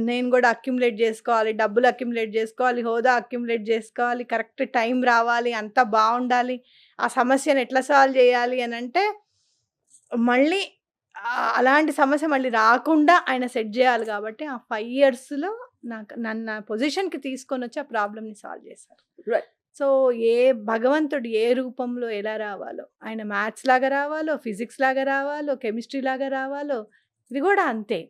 నేను కూడా అక్యుములేట్ చేసుకోవాలి, డబ్బులు అక్యుములేట్ చేసుకోవాలి, హోదా అక్యుములేట్ చేసుకోవాలి, కరెక్ట్ టైం రావాలి, అంతా బాగుండాలి, ఆ సమస్యను ఎట్లా సాల్వ్ చేయాలి అని అంటే మళ్ళీ అలాంటి సమస్య మళ్ళీ రాకుండా ఆయన సెట్ చేయాలి. కాబట్టి ఆ 5 yearsలో నన్ను పొజిషన్కి తీసుకొని వచ్చి ఆ ప్రాబ్లమ్ని సాల్వ్ చేశారు. సో, ఏ భగవంతుడు ఏ రూపంలో ఎలా రావాలో, ఆయన మ్యాథ్స్ లాగా రావాలో, ఫిజిక్స్ లాగా రావాలో, కెమిస్ట్రీ లాగా రావాలో, ఇది గూడా అంతే.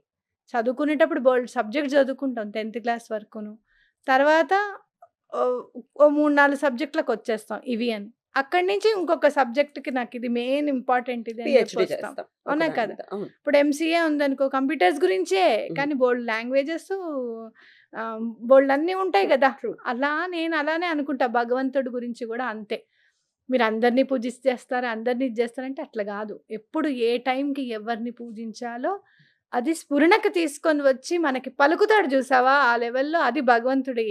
చదువుకునేటప్పుడు బోలెడు సబ్జెక్ట్ చదువుకుంటాం 10థ్ క్లాస్ వరకును. తర్వాత ఓహ్, ఓ 3, 4 సబ్జెక్ట్‌లకొచ్చేస్తాం ఇవి అని. అక్కడి నుంచి ఇంకొక సబ్జెక్ట్‌కి నాకిది మెయిన్ ఇంపార్టెంట్ ఇది అని పిహెచ్‌డి చెప్పొస్తాం. చేస్తాం అవునా ఒకదాని కదా! మీద. అవును. ఇప్పుడు ఎంసీఏ ఉందనుకో కంప్యూటర్స్ గురించే. హ్మ్. కానీ బోలెడు లాంగ్వేజెసు బోలెడన్ని ఉంటాయి ట్రూ. గదా! ట్రూ. నేను అలానే అనుకుంటా. భగవంతుడి గురించి గూడా అంతే. మీరందరిని పూజించేస్తారు, అందరిని ఇది జేస్తారంటే అట్లా గాదు. ఎప్పుడు ఏ టైంకి ఎవరిని పూజించాలో అది స్ఫురణకు తీసుకొని వచ్చి మనకి పలుకుతాడు జూసావా? ఆ లెవెల్‌లో అది భగవంతుడి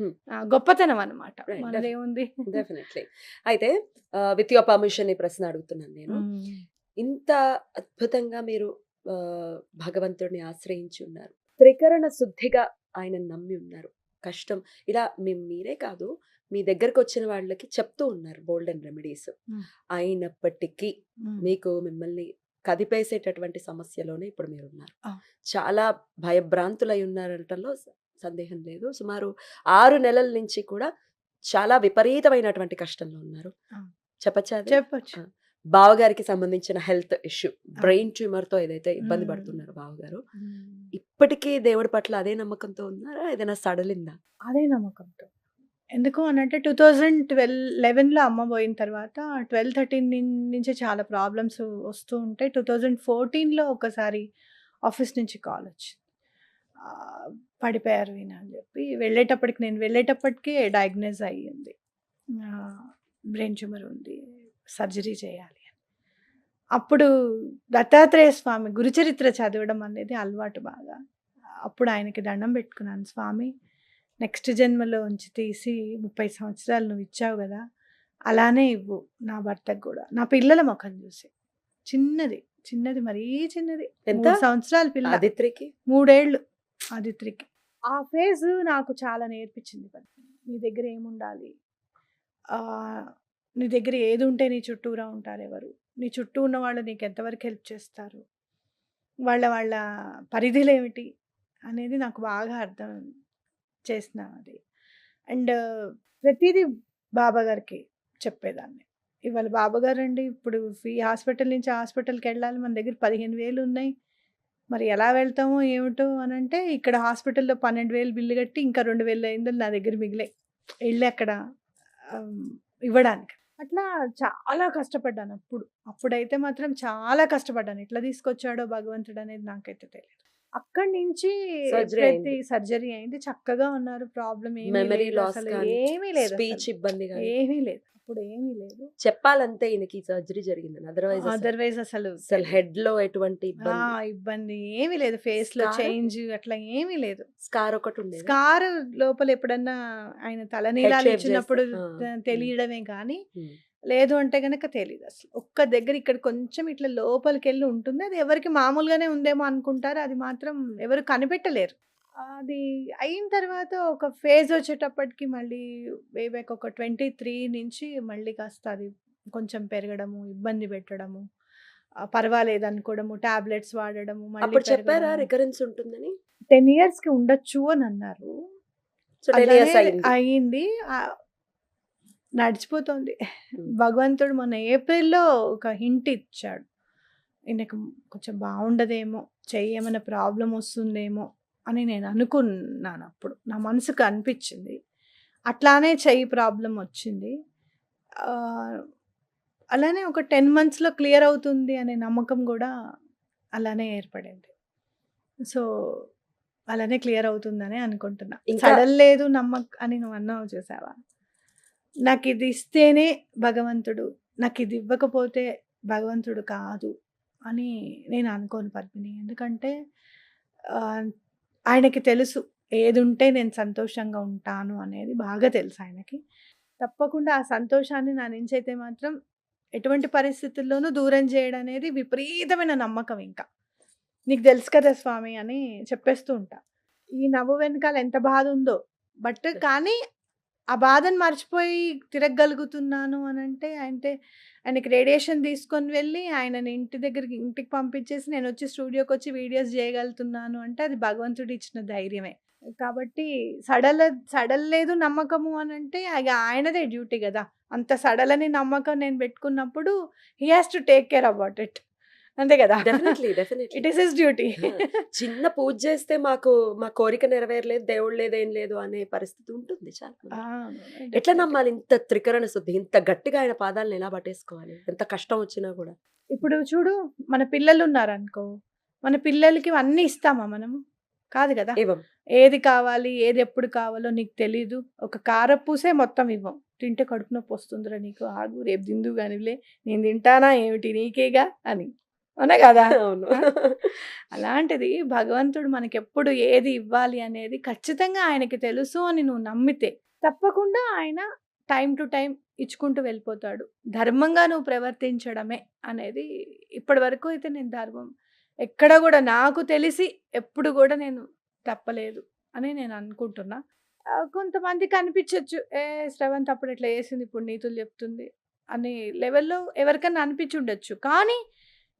హ్మ్. గొప్పతనం అన్నమాట. రైట్. మనదేముంది? డెఫినెట్‌లీ. అయితే విత్ యువర్ పర్మిషన్ ఈ ప్రశ్న అడుగుతున్నాను నేను. హ్మ్. ఇంత అద్భుతంగా మీరు భగవంతుడిని ఆశ్రయించి ఉన్నారు. త్రికరణ శుద్ధిగా ఆయనను నమ్మి ఉన్నారు. కష్టం ఇలా మీరే కాదు, మీ దగ్గరకొచ్చిన వాళ్ళకి చెప్తూ ఉన్నారు బోల్డెన్ రెమెడీస్. హ్మ్. అయినప్పటికీ హ్మ్. మీకు మిమ్మల్ని కదిపేసేటటువంటి సమస్యలోనే ఇప్పుడు మీరున్నారు. ఆ! చాలా భయభ్రాంతులై ఉన్నారనటంలో సందేహం లేదు. సుమారు 6 నెలల నుంచి కూడా చాలా విపరీతమైనటువంటి కష్టంలో ఉన్నారు. ఆ! చెప్పచ్చా అది? చెప్పొచ్చు. ఆ! బావగారికి సంబంధించిన హెల్త్ ఇష్యూ. ఆ! బ్రెయిన్ ట్యూమర్‌తో ఏదైతే ఇబ్బంది హ్మ్. పడుతున్నారు బావగారు. హ్మ్. ఇప్పటికీ దేవుడి పట్ల అదే నమ్మకంతో ఉన్నారా? ఏదైనా సడలిందా? అదే నమ్మకంతో. ఎందుకు అనంటే 2011లో అమ్మ పోయిన తర్వాత 12, 13 నుంచి చాలా ప్రాబ్లమ్స్ వస్తూ ఉంటాయి. 2014లో ఒకసారి ఆఫీస్ నుంచి కాలొచ్చింది. పడిపోయారు ఈయన అని చెప్పి నేను వెళ్ళేటప్పటికే డయాగ్నోస్ అయ్యింది. బ్రెయిన్ ట్యూమర్ ఉంది. సర్జరీ చేయాలి అని. అప్పుడు దత్తాత్రేయ స్వామి గురుచరిత్ర చదవడం అనేది అలవాటు బాగా. అప్పుడు ఆయనకి దండం పెట్టుకున్నాను. స్వామి నెక్స్ట్ జన్మలోంచి తీసి 30 సంవత్సరాలు నువ్వు ఇచ్చావు గదా! అలానే ఇవ్వు నా భర్తకి గూడా. నా పిల్లల మొఖం చూసి. చిన్నది మరీ చిన్నది. ఎంత? 3 సంవత్సరాల పిల్ల. ఆదిత్రికి? 3 ఏళ్ళు ఆదిత్రికి. ఆ ఫేజ్ నాకు చాలా నేర్పించింది. నీ దగ్గర ఏముండాలి? ఆహ్, నీ దగ్గర ఏదుంటే నీ చుట్టూరా ఉంటారెవరు? నీ చుట్టూ ఉన్నవాళ్ళు నీకు ఎంతవరకు హెల్ప్ చేస్తారు? వాళ్ళ పరిధులేమిటి? అనేది నాకు బాగా అర్థం చేసిన అది. అండ్ ప్రతీదీ బాబాగారికి చెప్పేదాన్ని. ఇవాళ బాబాగారండి ఇప్పుడు హాస్పిటల్ నుంచి హాస్పిటల్‌కెళ్ళాలి. మన దగ్గర 15,000 ఉన్నాయి. మరి ఎలా వెళ్తామో ఏమిటో అనంటే ఇక్కడ హాస్పిటల్‌లో 12,000 బిల్లు కట్టి ఇంకా 2,500 నా దగ్గర మిగిలాయి. ఎళ్లి అక్కడ ఆహ్, ఇవ్వడానికి. అట్లా చాలా కష్టపడ్డాను అప్పుడు. అప్పుడైతే మాత్రం చాలా కష్టపడ్డాను. ఎట్లా తీసుకొచ్చాడో భగవంతుడనేది నాకైతే తెలీదు. అక్కడి నుంచి సర్జరీ ప్రతి అయింది. సర్జరీ అయింది. చక్కగా ఉన్నారు. ప్రాబ్లమ్ ఏమీ మెమరీ లేదు లాస్ అసలు. కానీ, ఏమీ లేదసలు. స్పీచ్ ఇబ్బంది గాని. ఏమీ లేదు. అప్పుడు ఏమీ లేదు. చెప్పాలంతే ఈయనకి సర్జరీ జరిగిందని. అదర్‌వైజ్ అదర్‌వైజ్ అసలు అసలు హెడ్‌లో ఎటువంటి ఆ! ఇబ్బంది. ఇబ్బంది ఏమీ లేదు. ఫేస్‌లో స్కార్? చేంజ్ అట్లా ఏమీ లేదు. స్కార్ ఒకటి ఉండేదా? స్కార్ లోపల ఎప్పుడన్నా ఆయన హెడ్ తలనీలాలు షేప్ ఇచ్చినప్పుడు చేస్తే. హ్మ్. తెలియడమే గానీ, హ్మ్. లేదు అంటే గనక తెలీదసలు. ఒక్క దగ్గర ఇక్కడ కొంచెం ఇట్లా లోపలికెళ్ళి ఉంటుంది. అది ఎవరికి మామూలుగానే ఉందేమో అనుకుంటారు. అది మాత్రం ఎవరు కనిపెట్టలేరు. అది అయిన తర్వాత ఒక ఫేజ్ వచ్చేటప్పటికి మళ్ళీ వే బ్యాక్ ఒక 23 నుంచి మళ్ళీ కాస్త అది కొంచెం పెరగడము, ఇబ్బంది పెట్టడము, పర్వాలేదనుకోవడము, టాబ్లెట్స్ వాడడము, మళ్ళీ అప్పుడు చెప్పారా పెరగడము. రికరెన్స్ ఉంటుందని? 10 ఇయర్స్‌కి ఉండొచ్చు అనన్నారు. సో 10 అలానే ఇయర్స్ అయింది. అయింది. నడిచిపోతోంది. హ్మ్. భగవంతుడు మొన్న ఏప్రిల్‌లో ఒక హింట్ ఇచ్చాడు. ఈయనకు కొంచెం బావుండదేమో, చెయ్యి ఏమైనా ప్రాబ్లమ్ వస్తుందేమో అని నేను అనుకున్నానప్పుడు. నా మనసుకు అనిపిచ్చింది. అట్లానే చెయ్యి ప్రాబ్లమ్ వచ్చింది. ఆహ్, అలానే ఒక 10 మంత్స్‌లో క్లియర్ అవుతుంది అనే నమ్మకం గూడా అలానే ఏర్పడింది. సో, అలానే క్లియర్ అవుతుందనే అనుకుంటున్నా. ఇంకా సడల్లేదు అని నువ్వన్నావు చూసావా? నాకిది ఇస్తేనే భగవంతుడు, నాకిది ఇవ్వకపోతే భగవంతుడు కాదు అని నేను అనుకోను పద్మిని. ఎందుకంటే ఆహ్, ఆయనకి తెలుసు ఏదుంటే నేను సంతోషంగా ఉంటాను అనేది బాగా తెలుసు ఆయనకి. తప్పకుండా ఆ సంతోషాన్ని నా నుంచైతే మాత్రం ఎటువంటి పరిస్థితుల్లోనూ దూరం చేయడనేది విపరీతమైన నమ్మకం ఇంకా. నీకు తెలుసు కదా స్వామి అని చెప్పేస్తూ ఉంటా. ఈ నవ్వు వెనకాల ఎంత బాధుందో. కానీ ఆ బాధను మర్చిపోయి తిరగగలుగుతున్నాను అనంటే ఆయనకి రేడియేషన్ తీసుకొని వెళ్ళి ఆయనని ఇంటికి పంపించేసి నేనొచ్చి స్టూడియోకొచ్చి వీడియోస్ చేయగలుగుతున్నాను అంటే అది భగవంతుడు ఇచ్చిన ధైర్యమే. కాబట్టి సడలలేదు నమ్మకము అనంటే అది ఆయనదే డ్యూటీ గదా! అంత సడలని నమ్మకం నేను పెట్టుకున్నప్పుడు he has to take care about it. అంతే గదా! Definitely. Definitely. It is his duty. చిన్న పూజ చేస్తే మాకు మా కోరిక నెరవేరలేదు, దేవుడు లేదు, ఏం లేదు అనే పరిస్థితి ఉంటుంది చాలా ఆ! మందికి. ఎట్లా నమ్మాలి ఇంత త్రికరణ శుద్ధి? ఇంత గట్టిగా ఆయన పాదాలను ఎలా పట్టేసుకోవాలి? ఎంత కష్టం వచ్చినా కూడా? ఇప్పుడు చూడు, మన పిల్లలున్నారనుకో, మన పిల్లలకి అన్నీ ఇస్తామా మనము? కాదు గదా! ఏవం ఏది కావాలి, ఏది ఎప్పుడు కావాలో నీకు తెలీదు. ఒక కారపూసే మొత్తం ఇవ్వం. తింటే కడుపు నొప్పి వస్తుందిరా నీకు, ఆగు రేపు తిందువు గానిలే, నేను తింటానా ఏమిటి నీకేగా అని. అవునా కదా? అవును. ఆ! అలాంటిది భగవంతుడు మనకెప్పుడు ఏది ఇవ్వాలి అనేది ఖచ్చితంగా ఆయనకి తెలుసు అని నువ్వు నమ్మితే తప్పకుండా ఆయన టైం టు టైం ఇచ్చుకుంటూ వెళ్ళిపోతాడు. ధర్మంగా నువ్వు ప్రవర్తించడమే అనేది ఇప్పటి వరకు అయితే నేను ధర్మం ఎక్కడ కూడా నాకు తెలిసి ఎప్పుడు కూడా నేను తప్పలేదు అని నేను అనుకుంటున్నా. కొంతమందికి అనిపించొచ్చు, ఏ శ్రవంత్ అప్పుడు ఇట్లా చేసింది ఇప్పుడు నీతులు చెప్తుంది అనే లెవెల్‌లో ఎవరికన్నా అనిపించుండొచ్చు. కానీ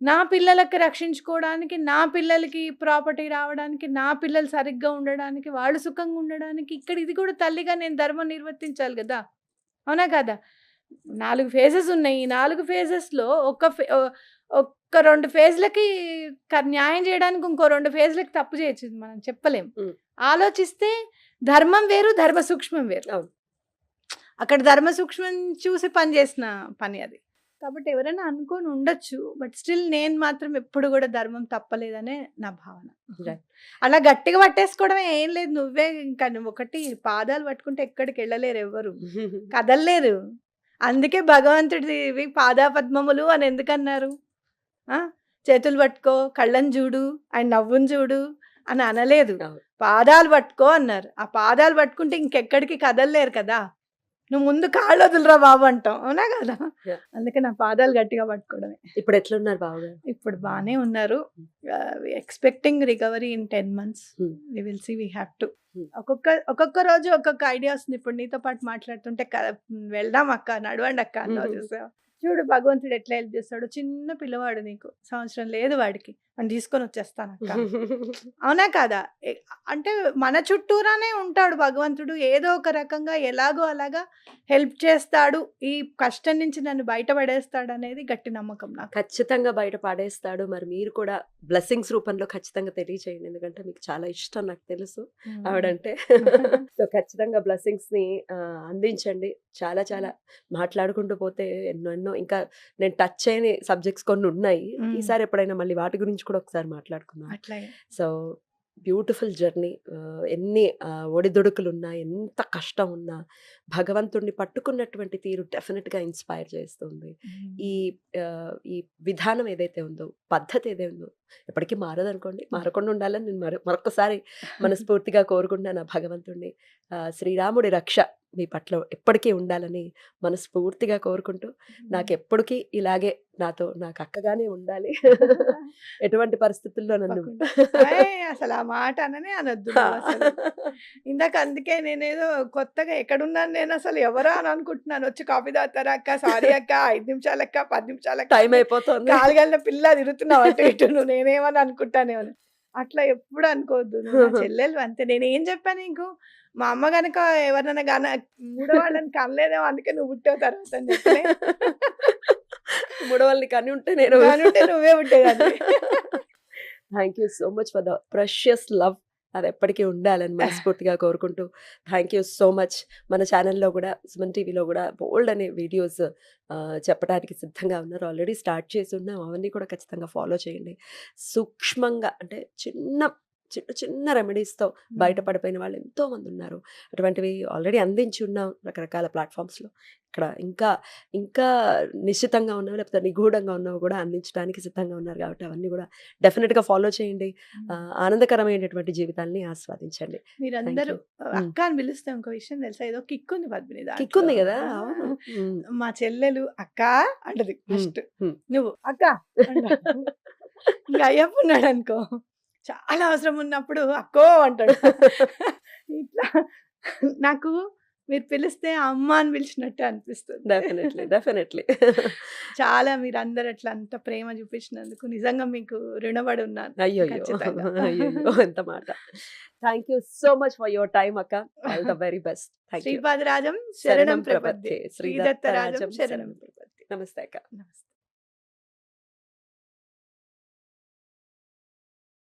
నా పిల్లలకి రక్షించుకోవడానికి, నా పిల్లలకి ప్రాపర్టీ రావడానికి, నా పిల్లలు సరిగ్గా ఉండడానికి, వాళ్ళు సుఖంగా ఉండడానికి ఇక్కడ ఇది కూడా తల్లిగా నేను ధర్మం నిర్వర్తించాలి గదా! అవునా కాదా? 4 ఫేజెస్ ఉన్నాయి. ఈ 4 ఫేజెస్‌లో ఒక్క 2 ఫేజ్‌లకి న్యాయం చేయడానికి ఇంకో 2 ఫేజ్‌లకి తప్పు చేయొచ్చు. ఇది మనం చెప్పలేం. హ్మ్. ఆలోచిస్తే ధర్మం వేరు, ధర్మ సూక్ష్మం వేరు. అవును. అక్కడ ధర్మ సూక్ష్మం చూసి పని చేసిన పని అది. కాబట్టి ఎవరైనా అనుకోని ఉండొచ్చు. బట్ స్టిల్ నేను మాత్రం ఎప్పుడు కూడా ధర్మం తప్పలేదనే నా భావన. రైట్. అలా గట్టిగా పట్టేసుకోవడమే ఏం లేదు. నువ్వే ఇంకా ఒకటి పాదాలు పట్టుకుంటే ఎక్కడికి వెళ్ళలేరు ఎవ్వరు. కదలలేరు. అందుకే భగవంతుడివి పాదాపద్మములు అని ఎందుకన్నారు? ఆ! చేతులు పట్టుకో, కళ్ళని చూడు, ఆయన నవ్వుని చూడు అని అనలేదు. అవును. పాదాలు పట్టుకో అన్నారు. ఆ పాదాలు పట్టుకుంటే ఇంకెక్కడికి కదలలేరు కదా! నువ్వు ముందు కాళ్ళు వదులురా బాబు అంటాం. అవునా కదా? యాహ్! అందుకే నా పాదాలు గట్టిగా పట్టుకోవడమే. ఇప్పుడు ఎట్లున్నారు బావగారు? ఇప్పుడు బానే ఉన్నారు. Expecting recovery in 10 months. Hmm. We will see, we have to. Hmm. ఒక్కొక్క రోజు ఒక్కొక్క ఐడియా వస్తుంది. ఇప్పుడు నీతో పాటు మాట్లాడుతుంటే వెళ్దాం అక్క, నడవండి అక్క అన్నావు చూసావా? చూడు భగవంతుడు ఎట్లా హెల్ప్ చేస్తాడు. చిన్న పిల్లవాడు నీకు, సంవత్సరం లేదు వాడికి. వాడిని తీసుకొని వచ్చేస్తానక్క. అవునా కాదా? అంటే మన చుట్టూరానే ఉంటాడు భగవంతుడు. ఏదో ఒక రకంగా ఎలాగో అలాగా హెల్ప్ చేస్తాడు. ఈ కష్టం నుంచి నన్ను బయటపడేస్తాడనేది గట్టి నమ్మకం నాకు. ఖచ్చితంగా బయట పడేస్తాడు. మరి మీరు కూడా బ్లెస్సింగ్స్ రూపంలో ఖచ్చితంగా తెలియజేయండి. ఎందుకంటే మీకు చాలా ఇష్టం నాకు తెలుసు ఆవిడంటే. సో ఖచ్చితంగా బ్లెస్సింగ్స్‌ని అందించండి. చాలా చాలా మాట్లాడుకుంటూ పోతే ఎన్నెన్నో ఇంకా నేను టచ్ చేయని సబ్జెక్ట్స్ కొన్ని ఉన్నాయి. ఈసారి ఎప్పుడైనా మళ్ళీ వాటి గురించి కూడా ఒకసారి మాట్లాడుకుందాం. అట్లాగే. So beautiful journey. ఎన్ని ఒడిదుడుకులున్నా, ఎంత కష్టం ఉన్నా భగవంతుడిని పట్టుకున్నటువంటి తీరు డెఫినెట్‌గా ఇన్‌స్పైర్ చేస్తుంది. ఈ ఈ విధానం ఏదైతే ఉందో, పద్ధతి ఏదైతే ఉందో ఎప్పటికీ మారదనుకోండి. మారకుండా ఉండాలని నేను మరొక్కసారి మనస్ఫూర్తిగా కోరుకుంటున్నాను ఆ భగవంతుడిని. శ్రీరాముడి రక్ష మీ పట్ల ఎప్పటికీ ఉండాలని మనస్ఫూర్తిగా కోరుకుంటూ, నాకెప్పటికీ ఇలాగే నాకు అక్కగానే ఉండాలి. ఎటువంటి పరిస్థితుల్లో నన్ను అసలు ఆ మాట అననే అనొద్దు నువ్వు అసలు. ఇందాక అందుకే నేనేదో కొత్తగా ఎక్కడున్నాను నేను, అసలు ఎవరా అని అనుకుంటున్నాను. వచ్చి కాఫీ తాగుతారా అక్క, సారీ అక్క, 5 నిమిషాలక్క, 10 నిమిషాలక్క, టైం అయిపోతుంది. కాలుగల్ల పిల్ల తిరుగుతున్నావు అటు ఇటు, నువ్వు నేనేమని అనుకుంటానేమో. అట్లా ఎప్పుడు అనుకోవద్దు. నువ్వు నా చెల్లెలు అంతే. నేనేం చెప్పాను నీకు? మా అమ్మ గనక ఎవరినైనా మూడో వాళ్ళని కనలేదేమో, అందుకే నువ్వు పుట్టావు తర్వాత అని చెప్పలే. మూడో వాళ్ళని కని ఉంటే నేను కానుంటే నువ్వే పుట్టేదాన్ని. Thank you so much for the precious love. అది ఎప్పటికీ ఉండాలని మనస్ఫూర్తిగా కోరుకుంటూ థ్యాంక్ యూ సో మచ్. మన ఛానల్లో కూడా, సుమన్ టీవీలో కూడా బోల్డ్ అనే వీడియోస్ చెప్పడానికి సిద్ధంగా ఉన్నారు. ఆల్రెడీ స్టార్ట్ చేసి ఉన్నాం. అవన్నీ కూడా ఖచ్చితంగా ఫాలో చేయండి. సూక్ష్మంగా అంటే చిన్న చిన్న రెమెడీస్తో బయటపడిపోయిన వాళ్ళు ఎంతోమంది ఉన్నారు. అటువంటివి ఆల్రెడీ అందించి ఉన్నాం రకరకాల ప్లాట్ఫామ్స్లో. ఇక్కడ ఇంకా ఇంకా నిశ్చితంగా ఉన్నవి, లేకపోతే నిగూఢంగా ఉన్నవి కూడా అందించడానికి సిద్ధంగా ఉన్నారు. కాబట్టి అవన్నీ కూడా డెఫినెట్గా ఫాలో చేయండి. ఆనందకరమైనటువంటి జీవితాన్ని ఆస్వాదించండి. మీరందరూ అక్క అని పిలిస్తే ఇంకో విషయం తెలుసా? ఏదో కిక్ ఉంది పద్మిని దాంట్లో. కిక్ ఉంది కదా. అవును. మా చెల్లెలు అక్క అంటది ఫస్ట్, నువ్వు అక్క ఇంకా అయ్యప్ప ఉన్నాడు అనుకో, చాలా అవసరం ఉన్నప్పుడు అక్కో అంటాడు. ఇట్లా నాకు మీరు పిలిస్తే అమ్మ అని పిలిచినట్టే అనిపిస్తుంది. డెఫినెట్లీ. డెఫినెట్లీ. చాలా మీరందరూ అట్లా అంత ప్రేమ చూపించినందుకు నిజంగా మీకు రుణపడి ఉన్నాను. అయ్యయ్యో! ఖచ్చితంగా. అయ్యయ్యో! ఎంత మాట. Thank you so much for your time అక్క. All the very best. Thank you. శ్రీపాదరాజం శరణం శరణం ప్రపద్యే. ప్రపద్యే. శ్రీ శ్రీదత్తరాజం దత్తరాజం శరణం శరణం. ప్రపద్యే. నమస్తే అక్క. నమస్తే.